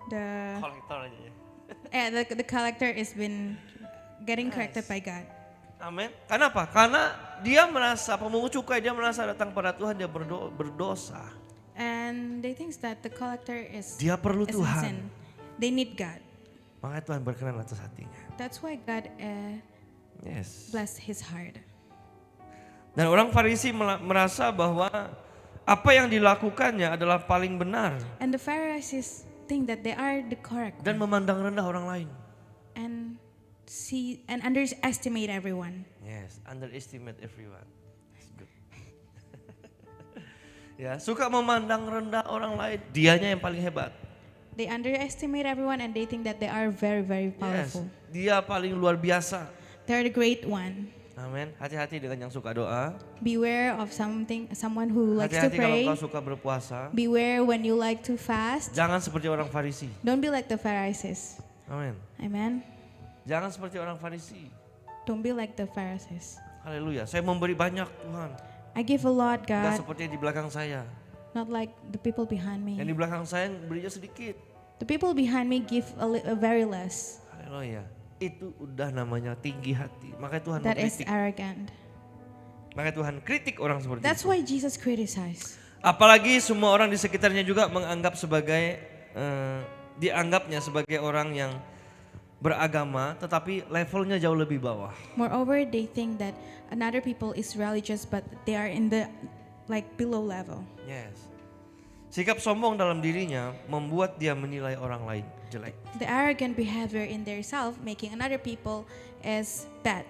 The Kolektor aja ya. the collector is been getting corrected by God. Amin. Kenapa? Karena dia merasa, pemungut cukai dia merasa datang pada Tuhan, dia berdosa. And they think that the collector is Dia perlu is in Tuhan. sin. They need God. Makanya Tuhan berkenan atas hatinya. That's why God Yes. blessed his heart. Dan orang Farisi merasa bahwa apa yang dilakukannya adalah paling benar And the Pharisees think that they are the correct dan one, memandang rendah orang lain. and see and underestimate everyone. Yes, underestimate everyone. That's good. Ya, suka memandang rendah orang lain, dianya yang paling hebat. They underestimate everyone and they think that they are very, very Yes, powerful. dia paling luar biasa. They're the great one. Amin. Hati-hati dengan yang suka doa. Beware of someone who likes to Hati-hati kalau pray. kau suka berpuasa. Beware when you like to fast. Jangan seperti orang Farisi. Don't be like the Pharisees. Amin. Amen. Jangan seperti orang Farisi. Don't be like the Pharisees. Haleluya. Saya memberi banyak Tuhan. I give a lot, Tidak God, seperti yang di belakang saya. not like the people behind Yang me. di belakang saya berinya sedikit. The people behind me give a very less. Haleluya. Itu udah namanya tinggi hati. Makanya Tuhan That is mengkritik. arrogant. Makanya Tuhan kritik orang seperti That's itu. why Jesus criticized. Apalagi semua orang di sekitarnya juga menganggap sebagai dianggapnya sebagai orang yang beragama, tetapi levelnya jauh lebih bawah. Moreover, they think that another people is religious, but they are in the below level. Yes. Sikap sombong dalam dirinya membuat dia menilai orang lain jelek. The arrogant behavior in their self, making another people as bad.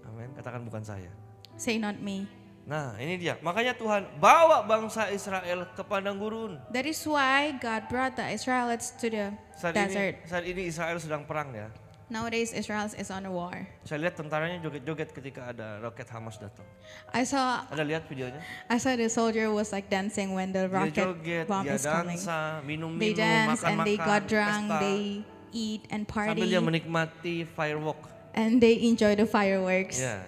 Amin. Katakan bukan saya. Say not me. Nah, ini dia. Makanya Tuhan bawa bangsa Israel ke padang gurun. That is why God brought the Israelites to the desert. Saat ini Israel sedang perang ya. Nowadays, Israel is on a war. Saya lihat tentaranya joget-joget ketika ada roket Hamas datang. I saw Ada lihat videonya? the soldier was dancing when the Dia rocket joget, bomb dia is coming. dansa, They minum-minum, dance and makan-makan, they got drunk. pesta. eat and Sambil party, dia menikmati firework. and they enjoy the fireworks. Ya.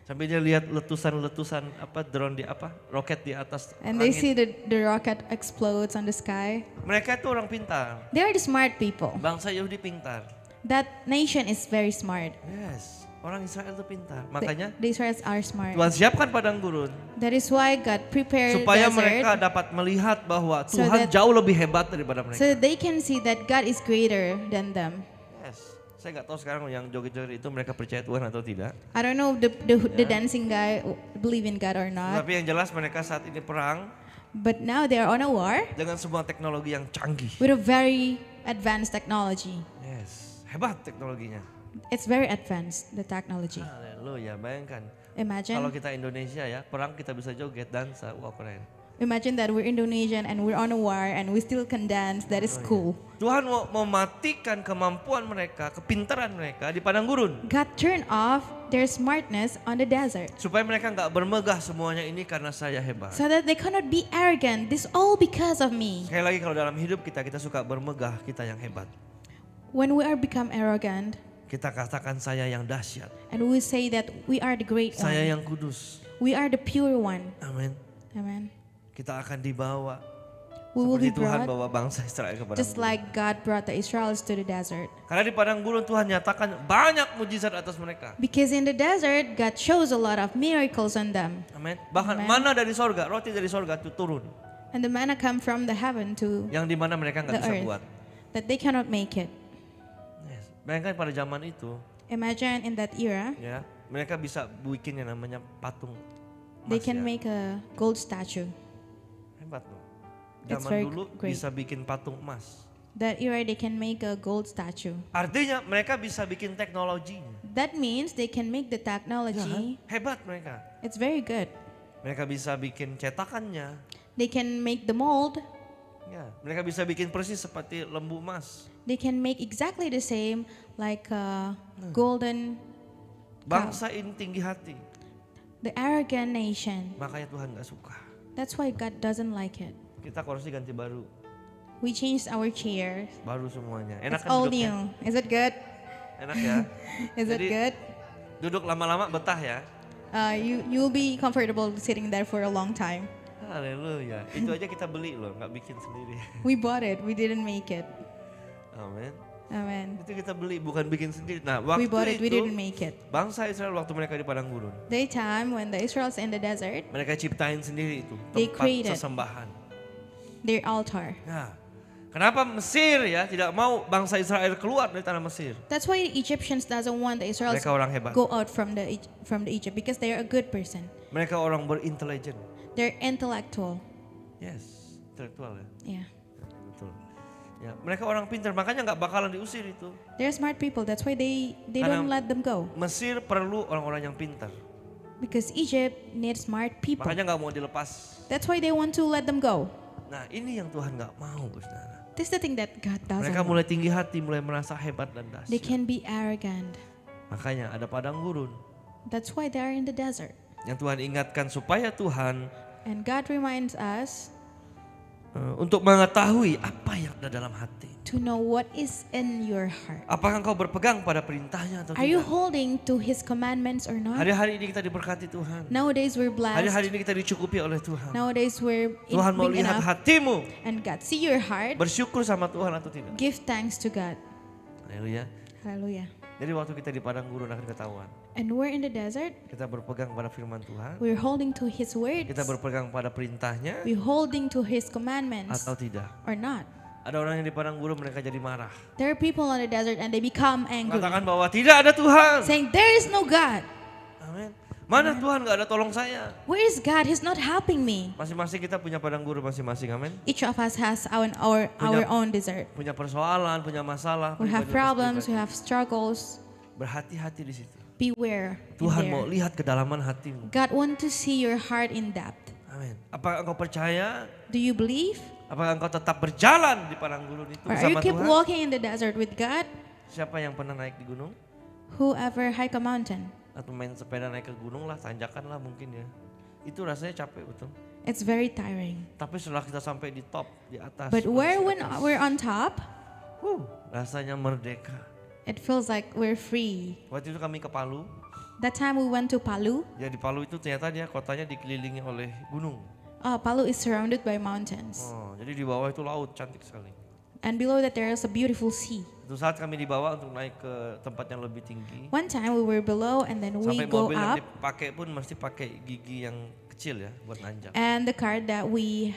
Sambil dia lihat letusan-letusan drone di roket di atas And they langit. see the rocket explodes on the sky. Mereka itu orang pintar. They are the smart people. Bangsa Yahudi pintar. That nation is very smart. Yes, orang Israel itu pintar. Makanya The Israelites are smart. Tuhan siapkan padang gurun That is why God prepared supaya desert mereka dapat melihat bahwa So Tuhan that- jauh lebih hebat daripada mereka. so that they can see that God is greater than them. Yes. Saya nggak tahu sekarang yang joget-joget itu mereka percaya Tuhan atau tidak. I don't know if the dancing guy believe in God or not, Tapi yang jelas mereka saat ini perang but now they are on a war dengan sebuah teknologi yang canggih. with a very advanced technology. Yes, hebat teknologinya. It's very advanced, the technology. Haleluya, bayangkan. Kalau Imagine, kita Indonesia ya, perang kita bisa joget, dansa, wah keren. imagine that we're Indonesian and we're on a war and we still can dance. That is cool. Tuhan mau mematikan kemampuan mereka, kepintaran mereka di padang gurun. God turned off their smartness on the desert Supaya mereka nggak bermegah semuanya ini karena saya hebat. so that they cannot be arrogant. This all because of me. Sekali lagi kalau dalam hidup kita suka bermegah, kita yang hebat. When we are become arrogant Kita katakan saya yang dahsyat, and we say that we are the great saya one, yang kudus. we are the pure one. Amin. Amen. Kita akan dibawa We will be seperti Tuhan brought bawa bangsa Israel ke padang just gurun. like God brought the Israelites to the desert. Karena di padang gurun Tuhan nyatakan banyak mujizat atas mereka. Because in the desert, God shows a lot of miracles on them. Amin. Bahkan Amen. mana dari sorga, roti dari sorga itu turun. And the manna come from the heaven to Yang dimana mereka nggak the bisa earth. buat. That they cannot make it. Yes. Bayangkan pada zaman itu, Imagine in that era, ya mereka bisa bikin yang namanya patung they emas, can ya. make a gold statue. Hebat loh. It's Zaman very dulu great. bisa bikin patung emas. That era, they can make a gold statue. Artinya mereka bisa bikin teknologinya. That means they can make the technology. Hebat mereka. It's very good. Mereka bisa bikin cetakannya. They can make the mold. Ya, mereka bisa bikin persis seperti lembu emas. They can make exactly the same like a golden, Bangsa ini tinggi hati. the arrogant nation. Makanya Tuhan gak suka. That's why God doesn't like it. Kita kursi ganti baru. We changed our chairs. Baru semuanya. Enak It's kan all duduknya? new. Is it good? Enak ya. Is it Jadi, good? Duduk lama-lama betah ya. You'll be comfortable sitting there for a long time. Haleluya. Itu aja kita beli loh, nggak bikin sendiri. We bought it. We didn't make it. Amin. Amen. Itu kita beli, bukan bikin sendiri. Nah, We waktu bought it. We itu didn't make it. bangsa Israel waktu mereka di padang gurun, Daytime when the Israelites in the desert, mereka ciptain sendiri itu They tempat created. sesembahan. their altar. Nah, kenapa Mesir ya tidak mau bangsa Israel keluar dari tanah Mesir? That's why the Egyptians doesn't want the Israelites Mereka orang hebat. go out from the Egypt because they are a good person. Mereka orang berintelijen. They're intellectual. Yes, intelektual ya. Yeah. Betul. Ya, mereka orang pintar, makanya nggak bakalan diusir itu. They're smart people. That's why they Karena- don't let them go. Mesir perlu orang-orang yang pintar. Because Egypt needs smart people. Makanya nggak mau dilepas. That's why they want to let them go. Nah, ini yang Tuhan nggak mau, saudara. This is the thing that God doesn't Mereka want. mulai tinggi hati, mulai merasa hebat dan They dahsyat. can be arrogant. Makanya ada padang gurun That's why they are in the desert. yang Tuhan ingatkan supaya Tuhan And God reminds us untuk mengetahui apa yang ada dalam hati. to know what is in your heart. Apakah engkau berpegang pada perintahnya atau Are you tidak? holding to His commandments or not? Hari-hari ini kita diberkati Tuhan. Nowadays we're Hari-hari blessed. ini kita dicukupi oleh Tuhan. Nowadays we're Tuhan mau being lihat enough. hatimu. And God see your heart. Bersyukur sama Tuhan atau tidak. Give thanks to God. Haleluya. Hallelujah. Jadi waktu kita di padang gurun akan ketahuan. And we're in the desert. Kita berpegang pada firman Tuhan. We're holding to His words. Kita berpegang pada perintahnya We're holding to His commandments atau tidak. or not. Ada orang yang di padang gurun mereka jadi marah. There are people on the desert and they become angry, Mengatakan bahwa tidak ada Tuhan. saying, "There is no God. Amin. Mana Tuhan gak ada tolong saya. Where is God? He's not helping me." Masing-masing kita punya padang gurun masing-masing. Amin. Each of us has our own desert. Punya persoalan, punya masalah. We have pribadi, problems, we pribadi. have struggles. Berhati-hati di situ. Beware. in Tuhan there. mau lihat kedalaman hatimu. God want to see your heart in depth. Amin. Apakah engkau percaya? Do you believe? Apakah engkau tetap berjalan di padang gurun itu Or are you bersama keep Tuhan? walking in the desert with God? Siapa yang pernah naik di gunung? Whoever hike a mountain. Atau main sepeda naik ke gunung lah, tanjakan lah mungkin ya. Itu rasanya capek betul. It's very tiring. Tapi setelah kita sampai di top, di atas. But di when atas, we're on top, Rasanya merdeka. It feels like we're free. Waktu itu kami ke Palu. That time we went to Palu. Ya di Palu itu ternyata dia kotanya dikelilingi oleh gunung. Palu is surrounded by mountains. Oh, jadi di bawah itu laut cantik sekali. And below that there is a beautiful sea. Itu saat kami dibawa untuk naik ke tempat yang lebih tinggi. One time we were below and then we Sampai go mobil yang up. dipakai pun mesti pakai gigi yang kecil ya buat nanjak. And the car that we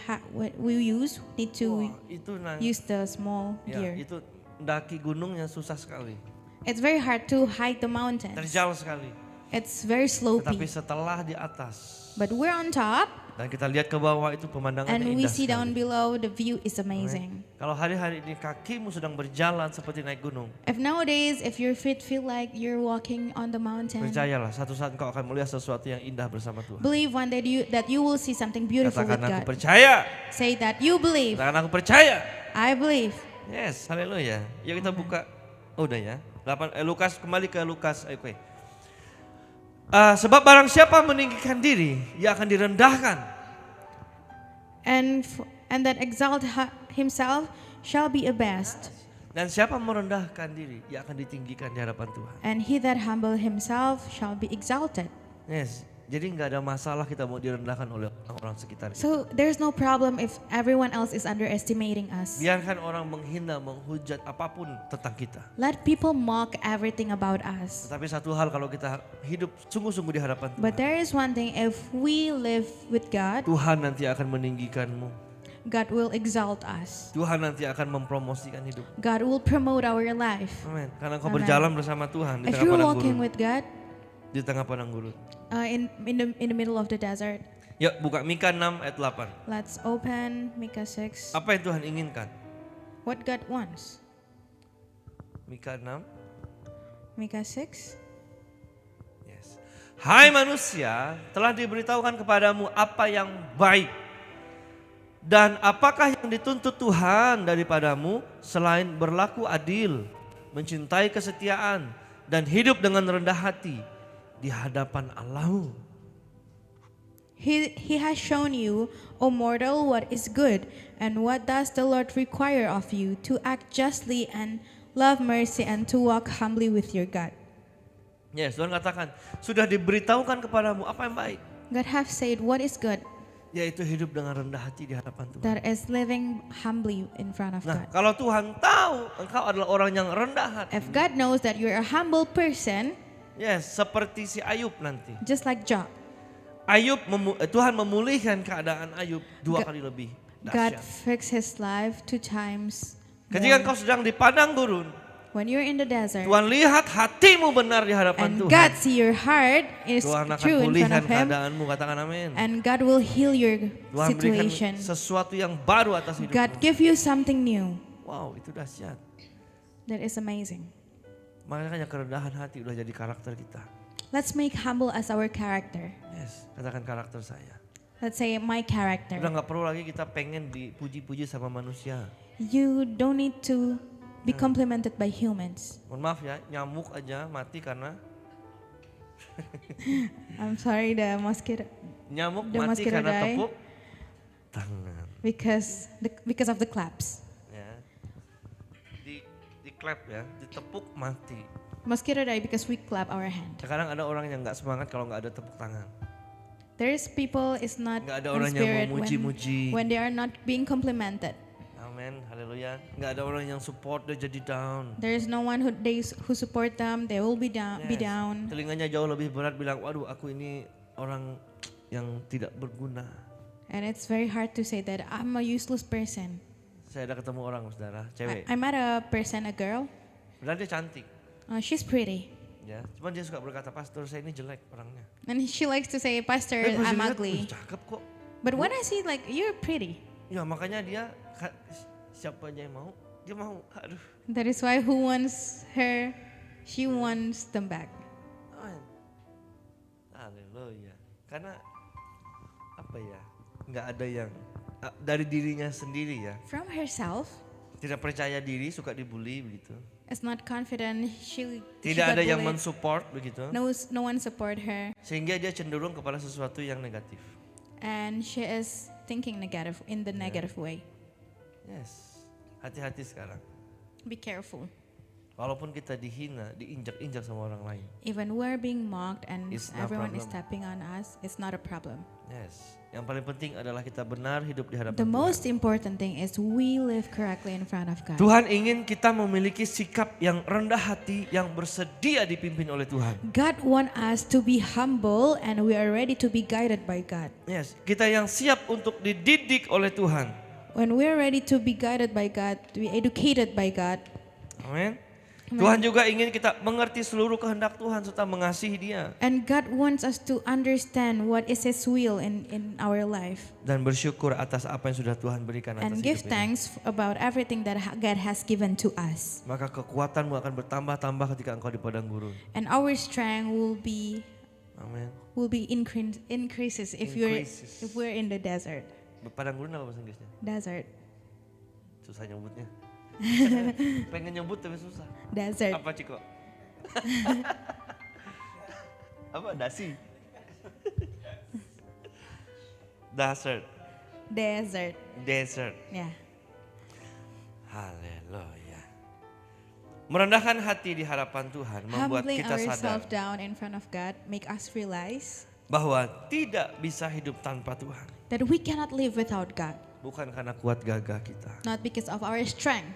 use need to Wah, itu use the small ya, gear. itu daki gunungnya susah sekali. It's very hard to hike the mountains. Terjal sekali. It's very Tetapi slopey. setelah di atas But we're on top dan kita lihat ke bawah itu pemandangannya and we indah see down sekali. below, the view is amazing. Kalau hari-hari ini kakimu sedang berjalan seperti naik gunung, If nowadays, if your feet feel like you're walking on the mountain, percayalah satu saat engkau akan melihat sesuatu yang indah bersama Tuhan. believe one day that you will see something beautiful with Katakan aku God. percaya. Say that you believe. Katakan aku percaya. I believe. Yes, haleluya. Yuk kita buka. Oh, udah ya. Lukas, kembali ke Lukas. Oke. Sebab barang siapa meninggikan diri, ia akan direndahkan. And that exalt himself shall be abased. Dan siapa merendahkan diri, ia akan ditinggikan di hadapan Tuhan. And he that humble himself shall be exalted. Yes. Jadi nggak ada masalah kita mau direndahkan oleh orang-orang sekitar kita. So there's no problem if everyone else is underestimating us. Biarkan orang menghina, menghujat apapun tentang kita. Let people mock everything about us. Tetapi satu hal kalau kita hidup sungguh-sungguh di hadapan But Tuhan, there is one thing, if we live with God, Tuhan nanti akan meninggikanmu. God will exalt us. Tuhan nanti akan mempromosikan hidup. God will promote our life. Amin. Karena engkau Amen. berjalan bersama Tuhan di If tengah you're padang walking gurun. with God Di tengah padang gurun. in the middle of the desert, Yuk buka Mika 6 ayat 8. let's open Micah 6. Apa yang Tuhan inginkan? What God wants. Mika 6. Micah 6. Yes. Hai manusia, telah diberitahukan kepadamu apa yang baik. Dan apakah yang dituntut Tuhan daripadamu selain berlaku adil, mencintai kesetiaan, dan hidup dengan rendah hati di hadapan Allahmu. He has shown you, O mortal, what is good, and what does the Lord require of you, to act justly and love mercy and to walk humbly with your God. Yes, Tuhan katakan, sudah diberitahukan kepadamu apa yang baik, God have said what is good, yaitu hidup dengan rendah hati di hadapan Tuhan. that is living humbly in front of Nah, God. kalau Tuhan tahu engkau adalah orang yang rendah hati, If God knows that you're a humble person, yes, seperti si Ayub nanti. just like Job, Tuhan memulihkan keadaan Ayub 2 kali lebih God dahsyat. fixed his life 2 times Ketika more. engkau sedang di padang gurun, When you're in the desert, Tuhan lihat hatimu benar di hadapan and Tuhan. God see your heart is Tuhan akan true in front pulihkan of Him, keadaanmu, katakan amin. and God will heal your Tuhan berikan situation. sesuatu yang baru atas hidupmu. God give you something new. Wow, itu dahsyat. That is amazing. Makanya kerendahan hati udah jadi karakter kita. Let's make humble as our character. Yes, katakan karakter saya. Let's say my Udah character. nggak perlu lagi kita pengen dipuji-puji sama manusia. You don't need to be complimented by humans. Mohon maaf ya, nyamuk aja mati karena I'm sorry, the mosquito, nyamuk The mati mosquito karena die. tepuk tangan. because of the claps. Ya. Di clap ya, ditepuk mati. Mosquito die because we clap our hand. Sekarang ada orang yang nggak semangat kalau nggak ada tepuk tangan. There's people is not Nggak ada on orang yang spirit memuji-muji. when they are not being complimented. Amin, haleluya. Nggak ada orang yang support dia jadi down. There is no one who support them. They will be down. Be Yes. down. Telinganya jauh lebih berat bilang, waduh aku ini orang yang tidak berguna. And it's very hard to say that I'm a useless person. Saya ada ketemu orang saudara, cewek. I met a person, a girl. Padahal dia cantik. She's pretty. Ya, cuman dia suka berkata, pastor saya ini jelek orangnya. And she likes to say, Pastor, Pas I'm dilihat, ugly. cakep kok. But when I see like, you're pretty. Ya makanya dia, siapa aja yang mau, dia mau. Aduh. That is why who wants her, she wants them back. Amin. Haleluya. Karena apa ya, nggak ada yang dari dirinya sendiri ya. From herself, Tidak percaya diri, suka dibully begitu. is not confident. She Tidak got ada yang bullied. mensupport begitu. No one support her. Sehingga dia cenderung kepada sesuatu yang negatif. And she is thinking negative, in the negative way. Yes. Hati-hati sekarang. Be careful. Walaupun kita dihina, diinjak-injak sama orang lain. Even we're being mocked and It's no everyone is problem. stepping on us, it's not a problem. Yes. Yang paling penting adalah kita benar hidup di hadapan The Tuhan. most important thing is we live correctly in front of God. Tuhan ingin kita memiliki sikap yang rendah hati, yang bersedia dipimpin oleh Tuhan. God want us to be humble and we are ready to be guided by God. Yes, kita yang siap untuk dididik oleh Tuhan. When we are ready to be guided by God, to be educated by God, Amin. Tuhan juga ingin kita mengerti seluruh kehendak Tuhan serta mengasihi Dia. and God wants us to understand what is His will in our life Dan bersyukur atas apa yang sudah Tuhan berikan atas and give hidup ini. thanks about everything that God has given to us. Maka kekuatanmu akan bertambah-tambah ketika engkau di padang gurun. And our strength Amin. will be increases if Increases. if we're in the desert. Padang gurun apa bahasa Inggrisnya? Desert. Susah nyebutnya. Pengen nyebut tapi susah. Desert. Apa Ciko? Apa dasi? Desert. Desert. Desert. Yeah. Haleluya. Merendahkan hati di hadapan Tuhan membuat Humbling kita sadar ourselves down in front of God make us realize bahwa tidak bisa hidup tanpa Tuhan. that we cannot live without God, Bukan karena kuat gagah kita. not because of our strength.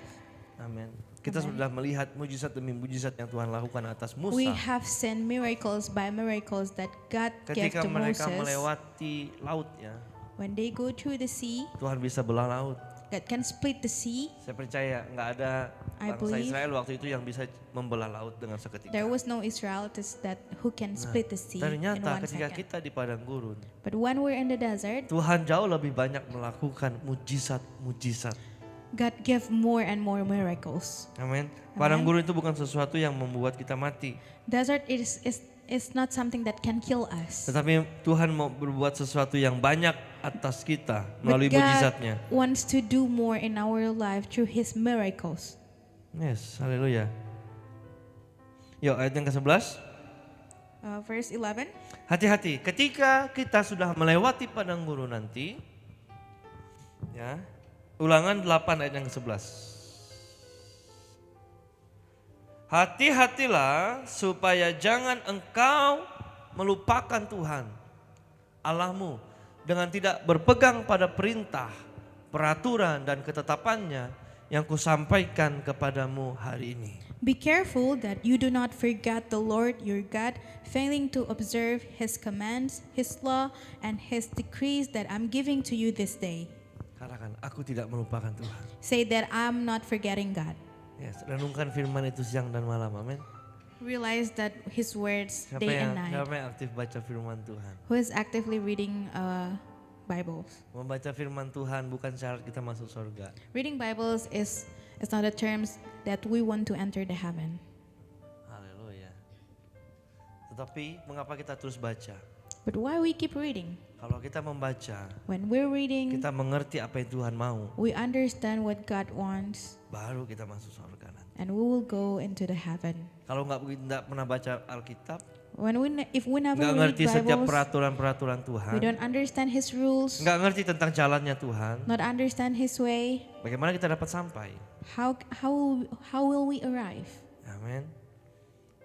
Amin. Kita sudah melihat mujizat demi mujizat yang Tuhan lakukan atas Musa. We have seen miracles by miracles that God gave Ketika to mereka Moses. melewati lautnya, When they go through the sea, Tuhan bisa belah laut. God can split the sea. Saya percaya nggak ada I bangsa believe Israel waktu itu yang bisa membelah laut dengan seketika. There was no Israelites who can split the sea in Ternyata one ketika second. kita di padang gurun, But when we're in the desert, Tuhan jauh lebih banyak melakukan mujizat-mujizat. God gave more and more miracles. Amin. Padang gurun itu bukan sesuatu yang membuat kita mati. Desert is not something that can kill us. Tetapi Tuhan mau berbuat sesuatu yang banyak atas kita But melalui God mujizatnya. wants to do more in our life through His miracles. Yes, haleluya. Yuk ayat yang ke-11. Verse 11. Hati-hati ketika kita sudah melewati padang gurun nanti. Ya. Ulangan 8 ayat yang ke-11. Hati-hatilah supaya jangan engkau melupakan Tuhan Allahmu dengan tidak berpegang pada perintah, peraturan dan ketetapannya yang kusampaikan kepadamu hari ini. Be careful that you do not forget the Lord your God, failing to observe His commands, His law, and His decrees that I'm giving to you this day. Katakan, aku tidak melupakan Tuhan. Say that I'm not forgetting God. Yes, renungkan firman itu siang dan malam, amin. Realize that His words Siapa day yang, and night. siapa yang aktif baca firman Tuhan? Who is actively reading Bibles? Membaca firman Tuhan bukan syarat kita masuk surga. Reading Bibles is not a terms that we want to enter the heaven. Haleluya. Tetapi mengapa kita terus baca? But why we keep reading? Kalau kita membaca, When we're reading, kita mengerti apa yang Tuhan mau, we understand what God wants, baru kita masuk surga nanti. and we will go into the heaven. Kalau nggak pernah baca Alkitab, If we never nggak read ngerti setiap Bibles, peraturan-peraturan we Tuhan, don't understand His rules, nggak ngerti tentang jalannya Tuhan, not understand His way, bagaimana kita dapat sampai? how will we arrive? Amin.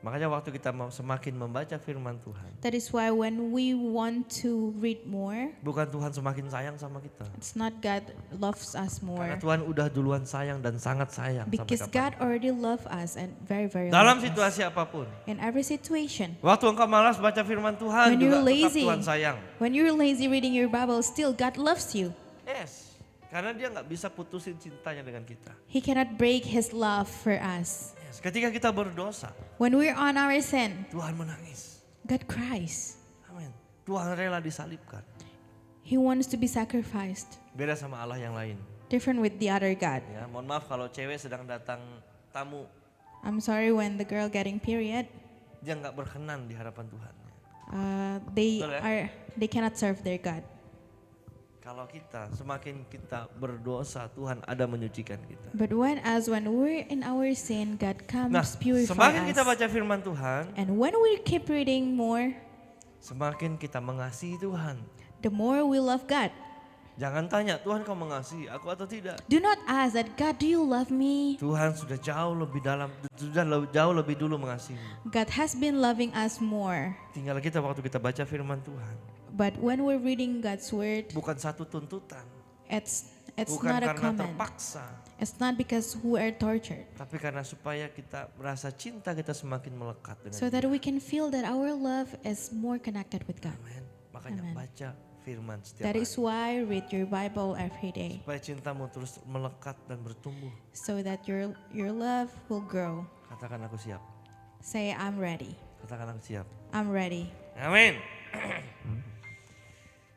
Makanya waktu kita semakin membaca firman Tuhan, That is why when we want to read more, bukan Tuhan semakin sayang sama kita. it's not God loves us Karena more, Tuhan udah duluan sayang dan sangat sayang because sampai God kapan. already loved us and very, very Dalam loved us. situasi apapun. In every situation. Waktu engkau malas baca firman Tuhan When juga you're tetap lazy. Tuhan sayang. When you're lazy reading your Bible, still God loves you. Yes. Karena dia nggak bisa putusin cintanya dengan kita. He cannot break His love for us. Yes. Ketika kita berdosa, When we're on our sin, Tuhan menangis. God cries. Amin. Tuhan rela disalibkan. He wants to be sacrificed. Beda sama Allah yang lain. Different with the other God. Ya, mohon maaf kalau cewek sedang datang tamu, I'm sorry when the girl getting period, dia nggak berkenan di hadapan Tuhan. Betul ya? they cannot serve their God. Kalau kita semakin kita berdosa, Tuhan ada menyucikan kita. But when we're in our sin, God comes Nah, purify semakin us. kita baca firman Tuhan, And when we keep reading more, semakin kita mengasihi Tuhan. the more we love God. Jangan tanya, Tuhan kau mengasihi aku atau tidak. Do not ask that, God, do you love me? Tuhan sudah jauh lebih dulu mengasihi. God has been loving us more. Tinggal kita waktu kita baca firman Tuhan. But when we're reading God's word, Bukan satu tuntutan, it's bukan not a karena command. terpaksa, It's not because we are tortured. tapi karena supaya kita merasa cinta kita semakin melekat dengan So Dia. that we can feel that our love is more connected with God. Amin. Makanya Amen. baca firman setiap That hari. is why read your Bible every day. Supaya cintamu terus melekat dan bertumbuh. So that your love will grow. Katakan aku siap. Say, I'm ready. Katakan aku siap. I'm ready. Amin.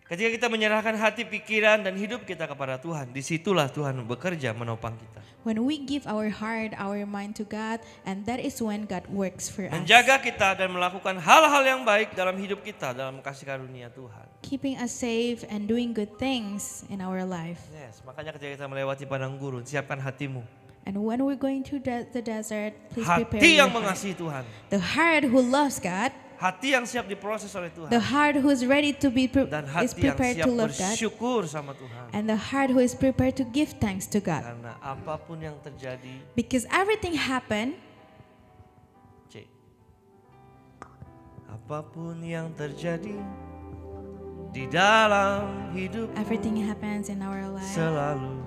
Ketika kita menyerahkan hati, pikiran, dan hidup kita kepada Tuhan, disitulah Tuhan bekerja menopang kita. When we give our heart, our mind to God, and that is when God works for us. Menjaga kita dan melakukan hal-hal yang baik dalam hidup kita, dalam kasih karunia Tuhan. Keeping us safe and doing good things in our life. Yes, makanya ketika kita melewati padang gurun, siapkan hatimu. And when we're going to the desert, please prepare Hati your yang heart. mengasihi Tuhan. The heart who loves God, Hati yang siap diproses oleh the Tuhan. heart who is ready to be Dan is hati yang prepared siap to love God, bersyukur sama Tuhan. and the heart who is prepared to give thanks to God. Karena apapun yang terjadi, Because everything happened, C. Apapun yang terjadi di dalam hidup, everything happens in our life. selalu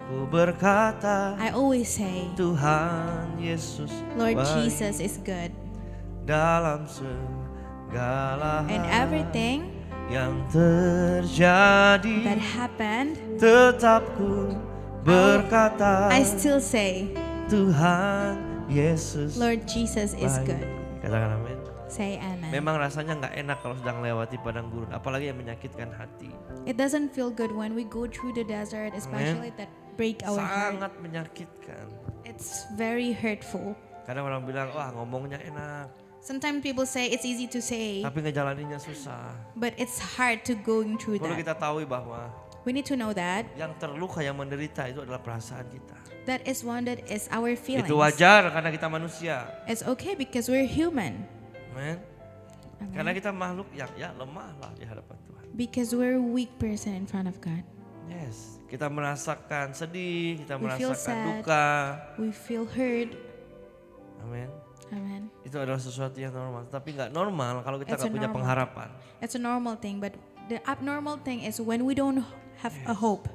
ku berkata, I always say, Tuhan Yesus Lord baik Jesus is good. dalam segala And hal everything yang terjadi, that happened, tetap ku berkata, I still say, Tuhan Yesus Lord Jesus is baik. good. Katakan amin. Say amen. Memang rasanya nggak enak kalau sedang lewati padang gurun, apalagi yang menyakitkan hati. It doesn't feel good when we go through the desert, especially that break our heart. Sangat menyakitkan. It's very hurtful. Kadang orang bilang, wah ngomongnya enak, Sometimes people say it's easy to say, tapi ngejalaninnya susah. but it's hard to going through Perlu that. kita tahu bahwa We need to know that yang terluka, yang menderita itu adalah perasaan kita. that is one that is our feelings. Itu wajar karena kita manusia. It's okay because we're human. Amen. Karena kita makhluk yang lemah lah di hadapan Tuhan. Because we're a weak person in front of God. Yes, kita merasakan sedih, kita We feel merasakan sad. duka. We feel hurt. Amin. Amen. Itu adalah sesuatu yang normal, tapi nggak normal kalau kita It's nggak a punya normal. pengharapan. It's a normal thing, but the abnormal thing is when we don't have a hope.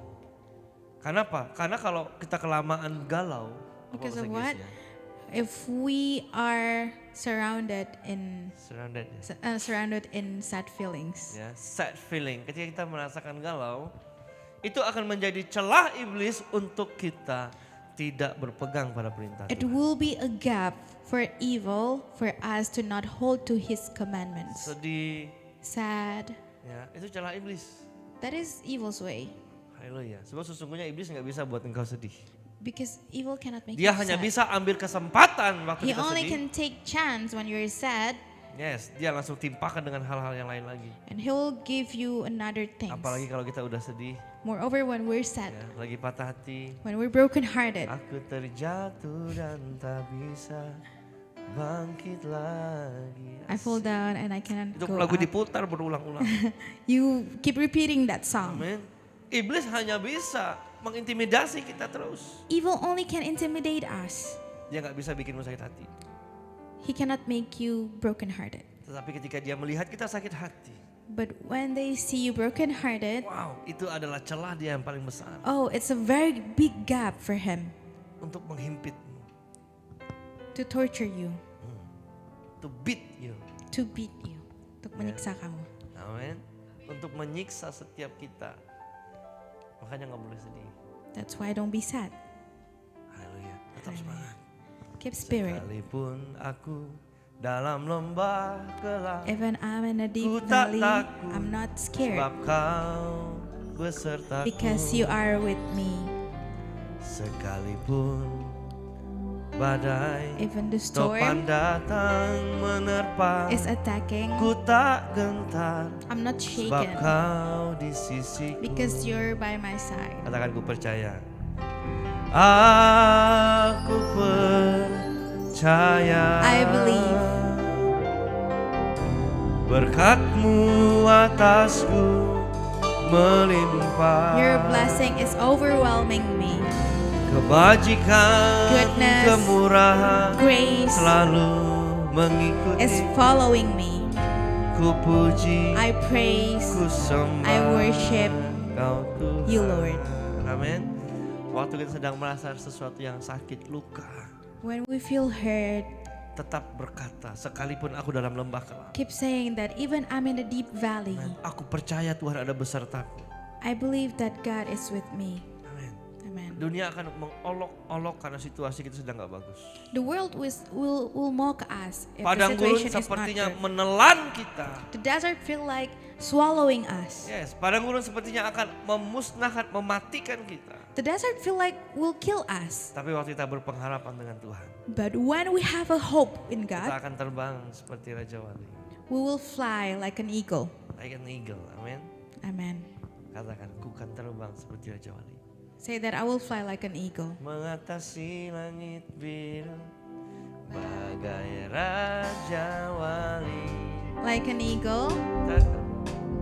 Karena apa? Karena kalau kita kelamaan galau, apa Because bahasa of what? Inggrisnya? If we are surrounded in sad feelings, Ya, sad feeling. Ketika kita merasakan galau, itu akan menjadi celah iblis untuk kita tidak berpegang pada perintah it Tuhan. will be a gap for evil for us to not hold to His commandments. Sedih, Sad. ya, itu celah iblis. That is evil's way. Haleluya. Sebab sesungguhnya iblis nggak bisa buat engkau sedih. Because evil cannot make Dia you hanya sad. bisa ambil kesempatan waktu He kita only sedih. can take chance when you're sad, Yes, dia langsung timpakan dengan hal-hal yang lain lagi. and He will give you another things. Apalagi kalau kita udah sedih, Moreover, when we're sad, ya, lagi patah hati. when we're brokenhearted, Aku terjatuh dan tak bisa bangkit lagi. I fall down and I cannot Itu go lagu up. diputar berulang-ulang. You keep repeating that song. Amin. Iblis hanya bisa mengintimidasi kita terus. Evil only can intimidate us. Dia nggak bisa bikinmu sakit hati. He cannot make you brokenhearted. Tetapi ketika dia melihat kita sakit hati, But when they see you brokenhearted, wow, itu adalah celah dia yang paling besar oh, it's a very big gap for him untuk menghimpitmu, to torture you, to beat you. to beat you, untuk menyiksa kamu. Amin. Untuk menyiksa setiap kita. Makanya nggak boleh sedih. That's why don't be sad. Haleluya. Tetap semangat. Keep spirit. Sekalipun aku dalam lembah gelap, Even I'm in a deep Ku tak valley, takut, I'm not scared sebab kau besertaku. because you are with me. Sekalipun badai Even the topan storm datang menerpa, is attacking, ku tak gentar I'm not sebab shaken kau di sisiku. because you're by my side. Katakan, ku percaya. Aku percaya. I believe. Berkat-Mu atasku melimpah. Your blessing is overwhelming me. Kebajikan, Goodness, kemurahan Grace selalu mengikuti. is following me. Ku puji, I praise ku sembah I worship Kau Tuhan. you, Lord. Amin. Waktu kita sedang merasa sesuatu yang sakit, luka, When we feel hurt, tetap berkata, sekalipun aku dalam lembah kelam, keep saying that even I'm in a deep valley, aku percaya Tuhan ada besertaku. I believe that God is with me. Amin. Amen. Dunia akan mengolok-olok karena situasi kita sedang gak bagus. The world will mock us if the Padang gurun situation is not sepertinya good. menelan kita. The desert feel like swallowing us. Yes, padang gurun sepertinya akan memusnahkan, mematikan kita. The desert feel like will kill us. Tapi waktu kita berpengharapan dengan Tuhan, But when we have a hope in kita God, akan terbang seperti Raja Wali. we will fly like an eagle. Like an eagle, amin. Amen. Katakan, ku kan terbang seperti Raja Wali. Say that I will fly like an eagle. Mengatasi langit biru, bagai Raja Wali. Like an eagle,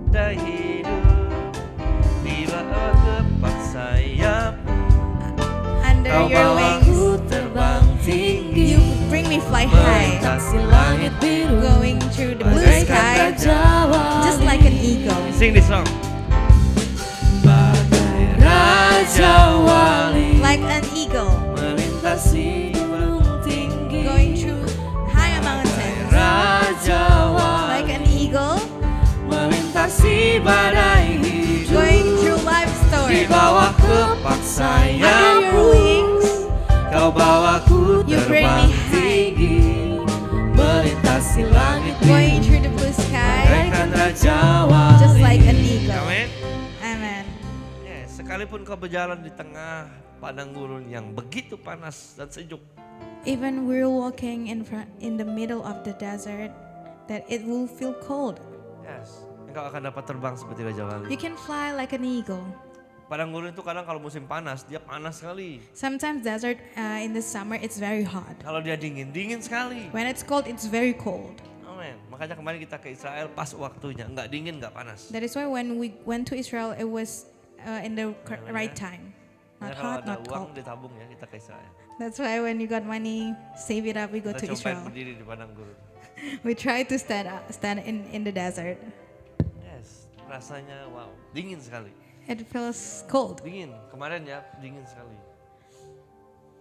Tak hidup di bawah kepak sayapmu. under Kau your bawa wings, ku terbang tinggi, you bring me fly high, melintasi langit biru, going through the blue bagaikan sky, Raja Wali. just like an eagle. Sing this song. Bagai Raja Wali, Like an eagle, melintasi gunung tinggi, going through higher mountains. Raja Wali, Like an eagle, melintasi badai hidup, going through life di storm. bawah kepak Under sayapmu. your wings, Kau bawaku You bring terbang me high. tinggi, melintasi langit going biru, through the blue sky, bagaikan Raja Wali. just like an eagle. Amin. Amen. Yes, sekalipun kau berjalan di tengah padang gurun yang begitu panas dan sejuk, Even we're walking in the middle of the desert, that it will feel cold. yes, engkau akan dapat terbang seperti Raja Wali. You can fly like an eagle. Padang gurun itu kadang kalau musim panas, dia panas sekali. Sometimes desert in the summer it's very hot. Kalau dia dingin, dingin sekali. When it's cold, it's very cold. Amin. Makanya kemarin kita ke Israel pas waktunya, enggak dingin, enggak panas. That is why when we went to Israel, it was in the right time. Ya, Not kalau hot, ada not uang cold. ditabung ya kita ke Israel. That's why when you got money, save it up, we go Kita to cobain Israel. berdiri di padang gurun. We try to stand in the desert. Yes, rasanya wow, dingin sekali. It feels cold. Dingin, kemarin ya dingin sekali.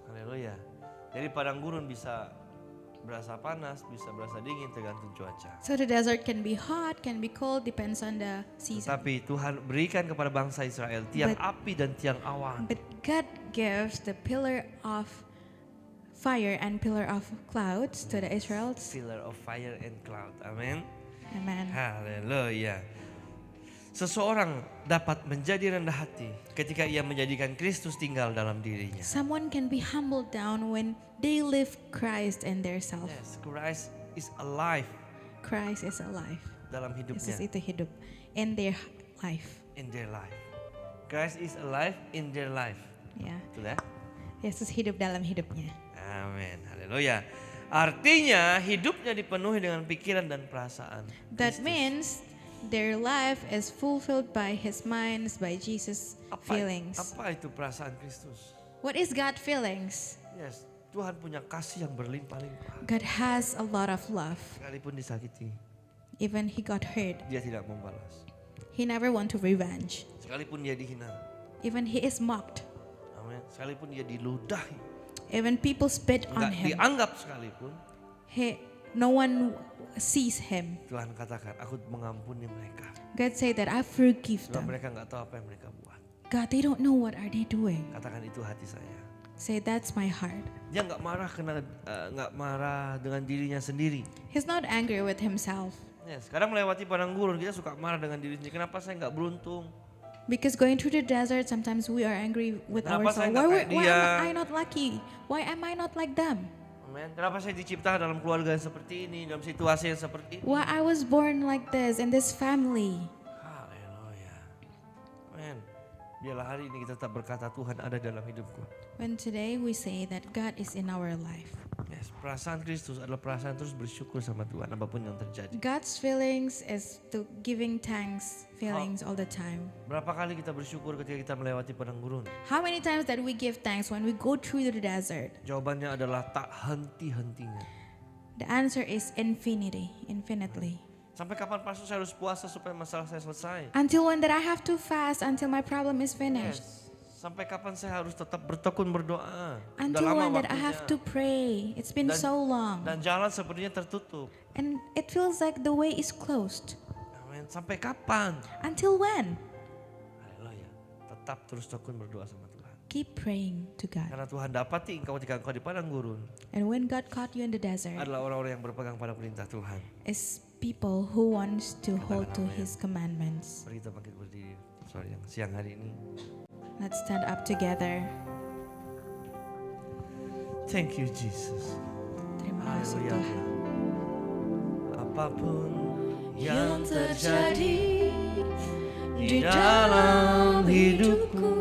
Haleluya. Jadi padang gurun bisa berasa panas, bisa berasa dingin tergantung cuaca. So the desert can be hot, can be cold, depends on the season. Tapi Tuhan berikan kepada bangsa Israel tiang api dan tiang awan. But God gives the pillar of fire and pillar of clouds to the Israelites. Pillar of fire and cloud. Amin. Amen. Haleluya. Seseorang dapat menjadi rendah hati ketika ia menjadikan Kristus tinggal dalam dirinya. Someone can be humbled down when they live Christ in their self. Yes, Christ is alive Christ is alive. dalam Yesus hidupnya. itu hidup in their life. In their life. Christ is alive in their life. Ya, Betul ya? Yesus hidup dalam hidupnya. Amin. Haleluya. Artinya hidupnya dipenuhi dengan pikiran dan perasaan. That means their life is fulfilled by His minds, by Jesus' feelings. Apa itu perasaan Kristus? What is God feelings? Yes, Tuhan punya kasih yang berlimpah-limpah. God has a lot of love. Sekalipun disakiti, Even He got hurt, dia tidak membalas. He never want to revenge. Sekalipun dia dihina, Even He is mocked. amin. Sekalipun dia diludahi, Even people spit on enggak Him, dianggap sekalipun, no one sees Him. Tuhan katakan, aku mengampuni mereka. God say that I forgive Sebab them. mereka enggak tahu apa yang mereka buat. God, they don't know what are they doing. Katakan itu hati saya. Say that's my heart. Dia enggak marah dengan dirinya sendiri. He's not angry with himself. Yes, kadang melewati padang gurun kita suka marah dengan diri sendiri. Kenapa saya enggak beruntung? Because going through the desert, sometimes we are angry with Kenapa saya ourselves. nggak kayak Why dia? am I not lucky? Why am I not like them? Amen. Kenapa saya diciptakan dalam keluarga yang seperti ini, dalam situasi yang seperti ini? Why I was born like this in this family? Haleluya. Amen. Biarlah hari ini kita tetap berkata Tuhan ada dalam hidupku. When today we say that God is in our life. Yes, perasaan Kristus adalah perasaan terus bersyukur sama Tuhan apapun yang terjadi. God's feelings is to giving thanks feelings all the time. Berapa kali kita bersyukur ketika kita melewati padang gurun? How many times that we give thanks when we go through the desert? Jawabannya adalah tak henti-hentinya. The answer is infinitely. Sampai kapan pastor saya harus puasa supaya masalah saya selesai? Until when that I have to fast until my problem is finished. Yes. Sampai kapan saya harus tetap bertekun berdoa? Udah Until lama when that I waktunya. have to pray. It's been Dan- so long. Dan jalan sepertinya tertutup. And it feels like the way is closed. Amin. Sampai kapan? Until when? Haleluya. Tetap terus tekun berdoa sama Tuhan. Keep praying to God. Karena Tuhan dapati engkau ketika engkau di padang gurun And when God caught you in the desert, adalah orang-orang yang berpegang pada perintah Tuhan. is people who wants to hold to His commandments. Mari kita bangkit berdiri sore yang siang hari ini. Let's stand up together. Thank you Jesus. Terima kasih Haleluya. Tuhan. Apapun yang terjadi di dalam hidupku,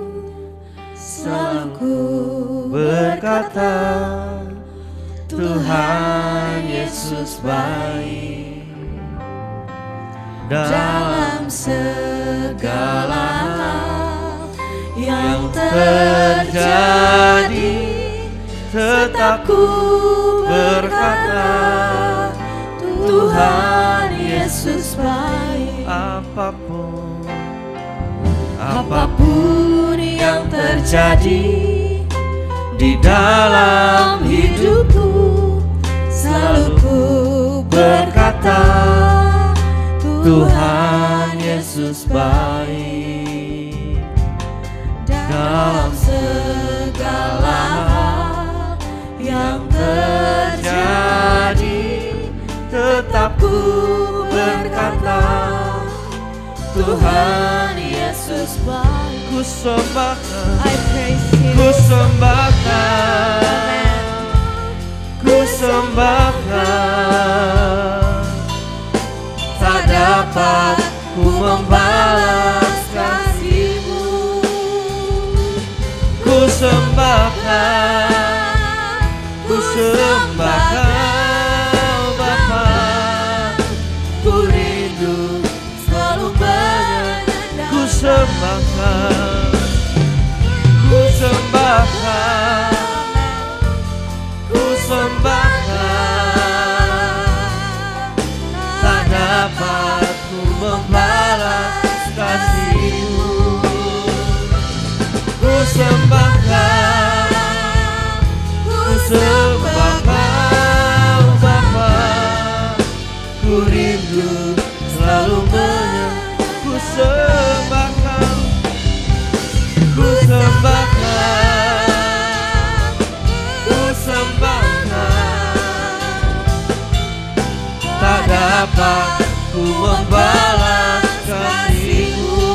selalu ku berkata, Tuhan Yesus baik. Dalam segala hal yang terjadi, tetap ku berkata, Tuhan Yesus baik. Apapun yang terjadi di dalam hidupku, selalu ku berkata, Tuhan Yesus baik. Dalam segala hal yang terjadi, tetap ku berkata, Tuhan Yesus baik. Ku sembahkan, I praise you. ku sembahkan, ku sembahkan. Tak dapat ku membalas kasih-Mu. Ku sembahkan, ku sembahkan Bapa. Ku rindu selalu mengenang. Ku sembahkan, ku sembahkan, ku sembahkan. Tak dapat ku membalas kasih-Mu. Ku sembahkan, ku sembahkan Bapa. Ku rindu selalu mengenang. Ku sembahkan, ku sembahkan, ku sembahkan. Tak dapat ku membalas kasih-Mu.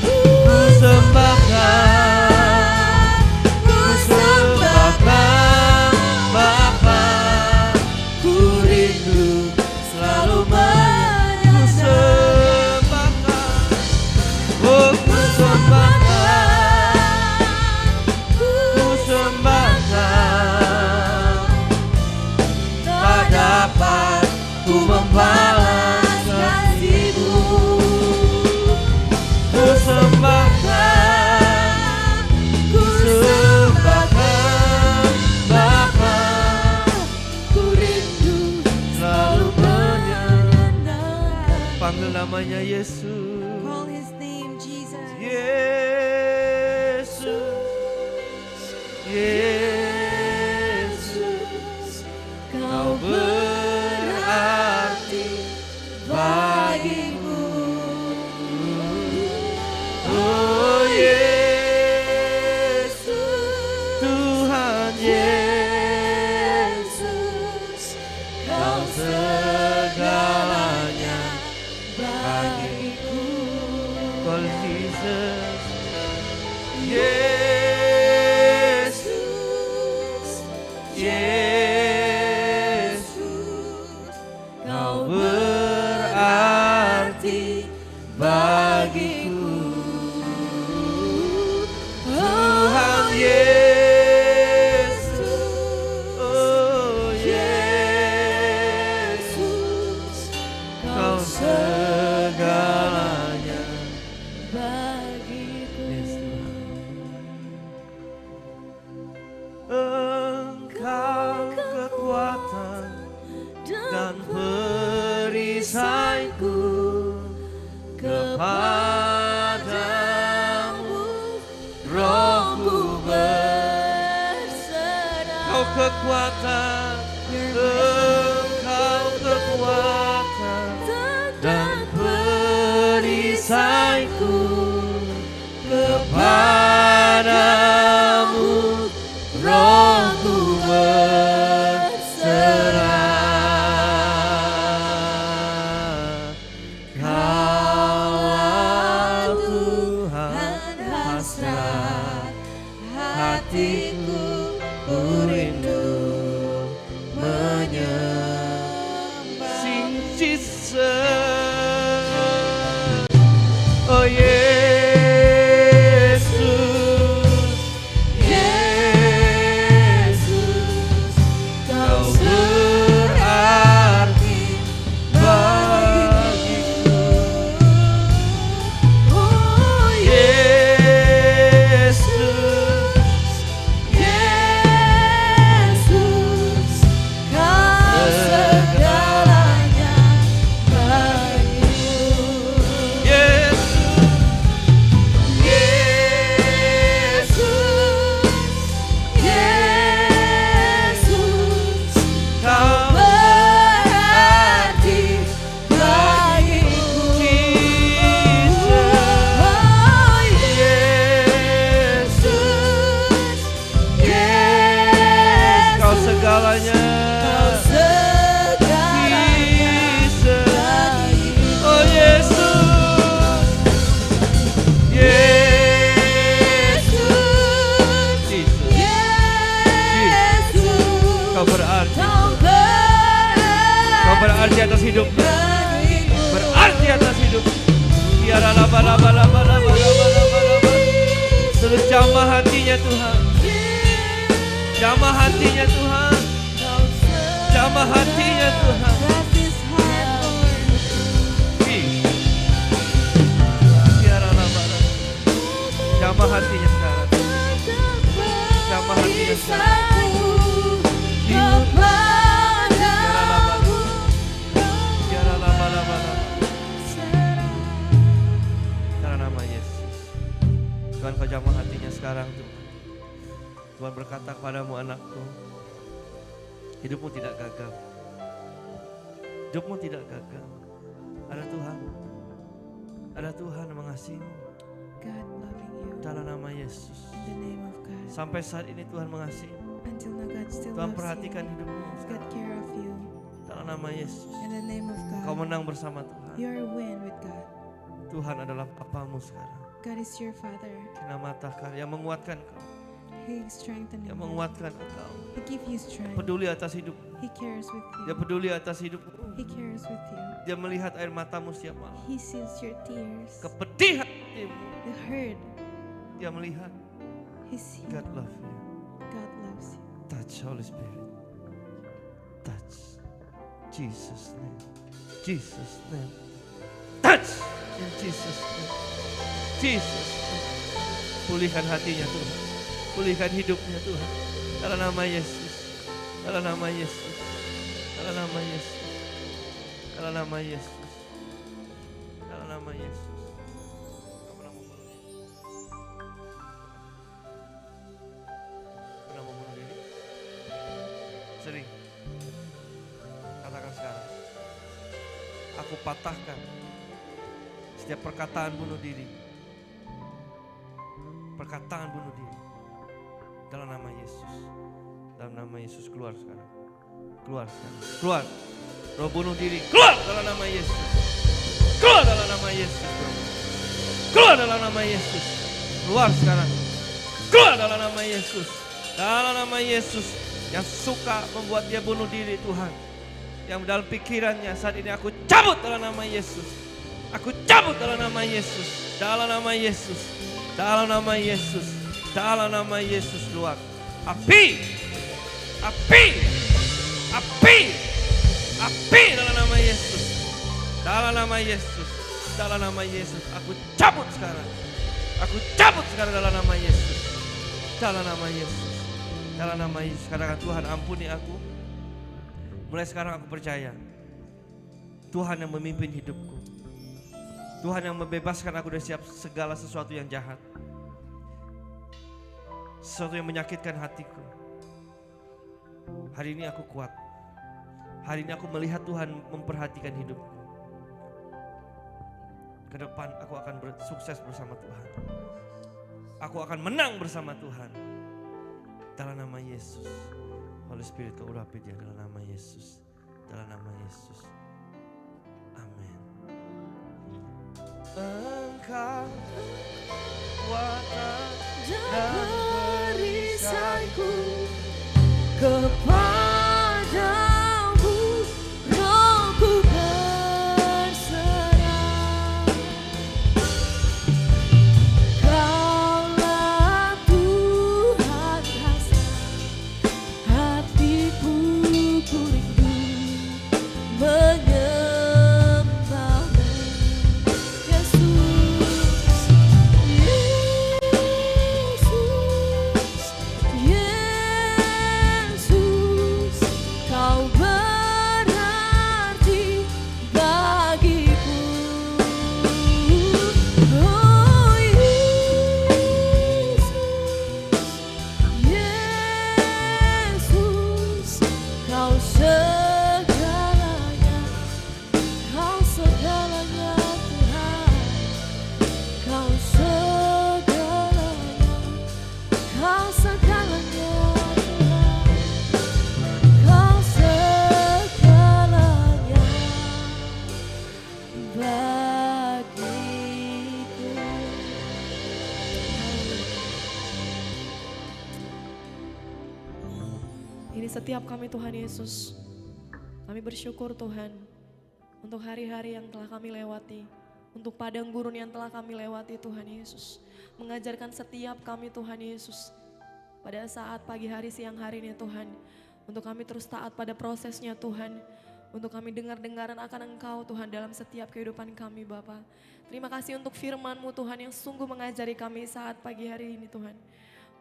Ku sembahkan, ku sembahkan Bapa. Ku rindu selalu ku sembahkan, oh ku sembahkan, ku sembahkan. Tak dapat ku membalas kasih-Mu. Ku sembahkan, ku sembahkan Bapa. Ku rindu selalu menyenangkan. Panggil namanya Yesus. Call His name Jesus. Yesus, Yesus, Kau berarti bagiku. Oh Yesus, Tuhan Yesus, Kau segalanya bagiku. Call Jesus, Yesus, Yesus, Kau berarti bagiku. Tuhan Yesus, kekuatan, Engkau kekuatan dan perisaiku kepadamu, Rohku berserah. Kaulah Tuhan hasrat hatiku, ku rindu menyembah. Sing Jesus, oh Yesus, Yesus, Kau berarti bagiku. Oh Yesus, Yesus, Kau segalanya bagiku. Berarti atas hidupnya, berarti atas hidup. Tiara laba laba laba laba laba laba laba. Terus jamah hatinya Tuhan, jamah hatinya Tuhan, jamah hatinya Tuhan. Tiara laba laba, jamah hatinya sekarang, jamah hatinya sekarang. Karena nama Yesus, Tuhan kau jamah hatinya sekarang Tuhan. Tuhan berkata kepadamu, anakku, hidupmu tidak gagal, hidupmu tidak gagal. Ada Tuhan, ada Tuhan yang mengasihimu. God loving you Dalam nama Yesus, in the name of God. sampai saat ini Tuhan mengasihimu. Until now God still Tuhan loves perhatikan you. hidupmu God sekarang. care of you Dalam nama Yesus, in the name of kau God. menang bersama Tuhan. You are a win with God. Tuhan adalah papamu sekarang. God is your Father. Kinamatahkan yang menguatkan kau, He strengthens yang you. menguatkan engkau. He gives you strength. Peduli atas hidup, He cares with dia you. peduli atas hidupmu. He cares with you. Dia melihat air matamu setiap malam. He sees your tears, Kepedihan hatimu, the hurt. dia melihat. He sees. God love you. God loves you. Touch Holy Spirit. Touch. Jesus name. Jesus name. Touch in Jesus name. Jesus name. Pulihkan hatinya Tuhan. Pulihkan hidupnya Tuhan. Dalam nama Yesus. Dalam nama Yesus. Dalam nama Yesus. Dalam nama Yesus. Dalam nama Yesus. Kau pernah membunuh diri? Pernah membunuh diri? Sering. Katakan sekarang. Aku patahkan setiap perkataan bunuh diri. Perkataan bunuh diri. Dalam nama Yesus. Dalam nama Yesus keluar sekarang. Keluar sekarang. Keluar. Roh bunuh diri. Keluar dalam nama Yesus. Keluar dalam nama Yesus. Keluar dalam nama Yesus. Keluar sekarang. Keluar dalam nama Yesus. Dalam nama Yesus. Yang suka membuat dia bunuh diri Tuhan. Yang dalam pikirannya saat ini aku cabut dalam nama Yesus. Aku cabut dalam nama Yesus. Dalam nama Yesus. Dalam nama Yesus. Dalam nama Yesus keluar. Api. Api. Api. Api dalam nama Yesus. Dalam nama Yesus. Dalam nama Yesus. Aku cabut sekarang. Aku cabut sekarang dalam nama Yesus. Dalam nama Yesus. Dalam nama Yesus. Katakan, Tuhan ampuni aku. Mulai sekarang aku percaya Tuhan yang memimpin hidupku. Tuhan yang membebaskan aku dari segala sesuatu yang jahat. Sesuatu yang menyakitkan hatiku. Hari ini aku kuat. Hari ini aku melihat Tuhan memperhatikan hidupku. Ke depan aku akan sukses bersama Tuhan. Aku akan menang bersama Tuhan. Dalam nama Yesus. Holy Spirit kau urapi dia dalam nama Yesus. Dalam nama Yesus. Amin. Engkau kekuatan dan perisaiku. Kepadamu rohku berserah. Kaulah Tuhan rasa hatiku ku rindu menyembahmu. Yesus, Yesus, Kau berarti bagiku. Oh Yesus, Yesus, Kau segalanya, Kau segalanya Tuhan. Kau segalanya, Kau segalanya Tuhan. Kau segalanya bagiku. Ini setiap kami Tuhan Yesus. Kami bersyukur Tuhan untuk hari-hari yang telah kami lewati. Untuk padang gurun yang telah kami lewati Tuhan Yesus. Mengajarkan setiap kami Tuhan Yesus. Pada saat pagi hari siang hari ini Tuhan. Untuk kami terus taat pada prosesnya Tuhan. Untuk kami dengar-dengaran akan Engkau Tuhan dalam setiap kehidupan kami Bapa. Terima kasih untuk firman-Mu Tuhan yang sungguh mengajari kami saat pagi hari ini Tuhan.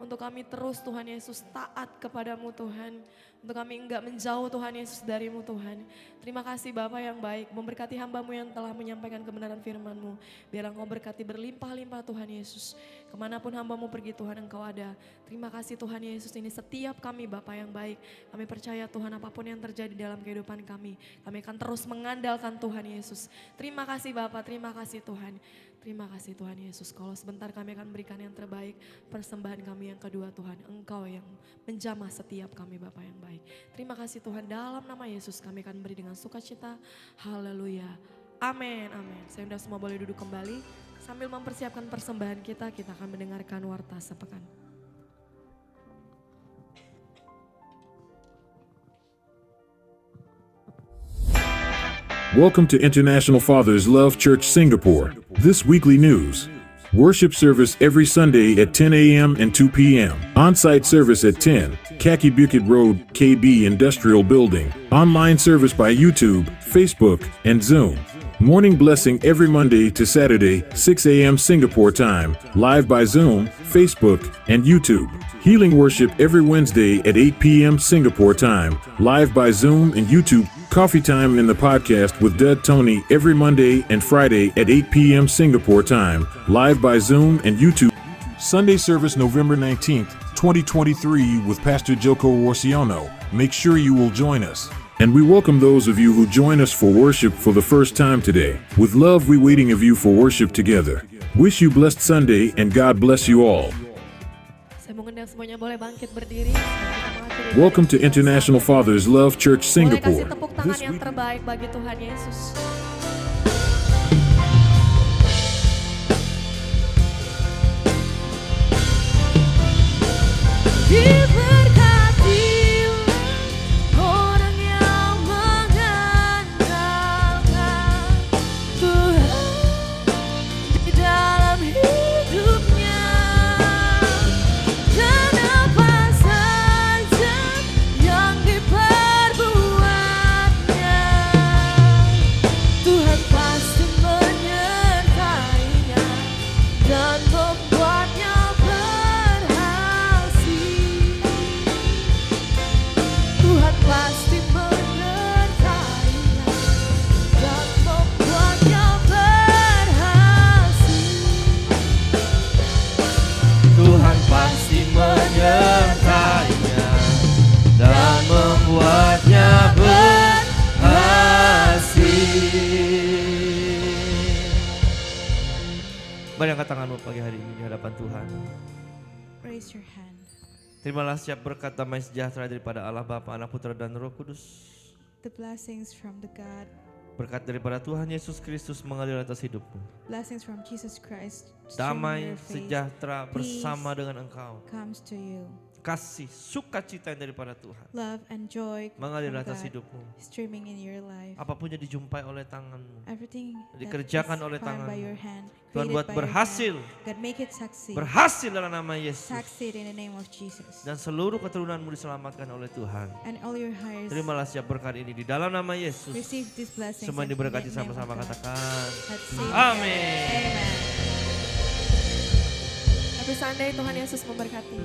Untuk kami terus Tuhan Yesus taat kepadamu Tuhan. Untuk kami enggak menjauh Tuhan Yesus darimu Tuhan. Terima kasih Bapa yang baik, memberkati hamba-Mu yang telah menyampaikan kebenaran firman-Mu. Biar Engkau berkati berlimpah-limpah Tuhan Yesus. Kemanapun hamba-Mu pergi Tuhan Engkau ada. Terima kasih Tuhan Yesus, ini setiap kami Bapa yang baik. Kami percaya Tuhan apapun yang terjadi dalam kehidupan kami akan terus mengandalkan Tuhan Yesus. Terima kasih Bapa, terima kasih Tuhan. Terima kasih Tuhan Yesus. Kalau sebentar kami akan berikan yang terbaik, persembahan kami yang kedua Tuhan. Engkau yang menjamah setiap kami Bapa yang baik. Terima kasih Tuhan, dalam nama Yesus kami akan beri dengan sukacita. Haleluya. Amin, amin. Saya undang semua boleh duduk kembali. Sambil mempersiapkan persembahan kita akan mendengarkan warta sepekan. Welcome to International Fathers Love Church Singapore. This weekly news. Worship service every Sunday at 10 a.m. and 2 p.m. On-site service at 10, Kaki Bukit Road, KB Industrial Building. Online service by YouTube, Facebook, and Zoom. Morning blessing every Monday to Saturday, 6 a.m. Singapore time, live by Zoom, Facebook, and YouTube. Healing worship every Wednesday at 8 p.m. Singapore time, live by Zoom and YouTube. Coffee time in the podcast with Dud Tony every Monday and Friday at 8 p.m. Singapore time, live by Zoom and YouTube. Sunday service November 19th, 2023 with Pastor Joko Warsiono. Make sure you will join us. And we welcome those of you who join us for worship for the first time today. With love we waiting of you for worship together. Wish you blessed Sunday and God bless you all. Saya mengundang semuanya boleh bangkit berdiri. Welcome to International Fathers Love Church Boleh kasih Singapore. tepuk tangan yang terbaik bagi Tuhan Yesus. Diberkatilah orang yang mengandalkan Tuhan di dalam hidupnya. Dan apa saja yang diperbuatnya, tanganmu pagi hari ini di hadapan Tuhan. Raise your hand. Terimalah setiap berkat damai sejahtera daripada Allah Bapa, Anak, Putra dan Roh Kudus. The blessings from the God, Berkat daripada Tuhan Yesus Kristus mengalir atas hidupmu. blessings from Jesus Christ, streaming Damai your faith, sejahtera bersama dengan engkau. comes to you. Kasih, sukacita yang daripada Tuhan Love and joy mengalir from atas God, hidupmu. streaming in your life. Apapun yang dijumpai oleh tanganmu, Everything that dikerjakan is oleh formed by tanganmu. your hand, Tuhan created buat by your berhasil. hand, God make it succeed. Berhasil dalam nama Yesus. Succeed in the name of Jesus. Dan seluruh keturunanmu diselamatkan oleh Tuhan. And all your hires, Terimalah setiap berkat ini di dalam nama Yesus. receive these blessings. Semua and diberkati in the name of sama-sama, God. katakan. Let's sing. Amin. Amen. Happy Sunday, Tuhan Yesus memberkati.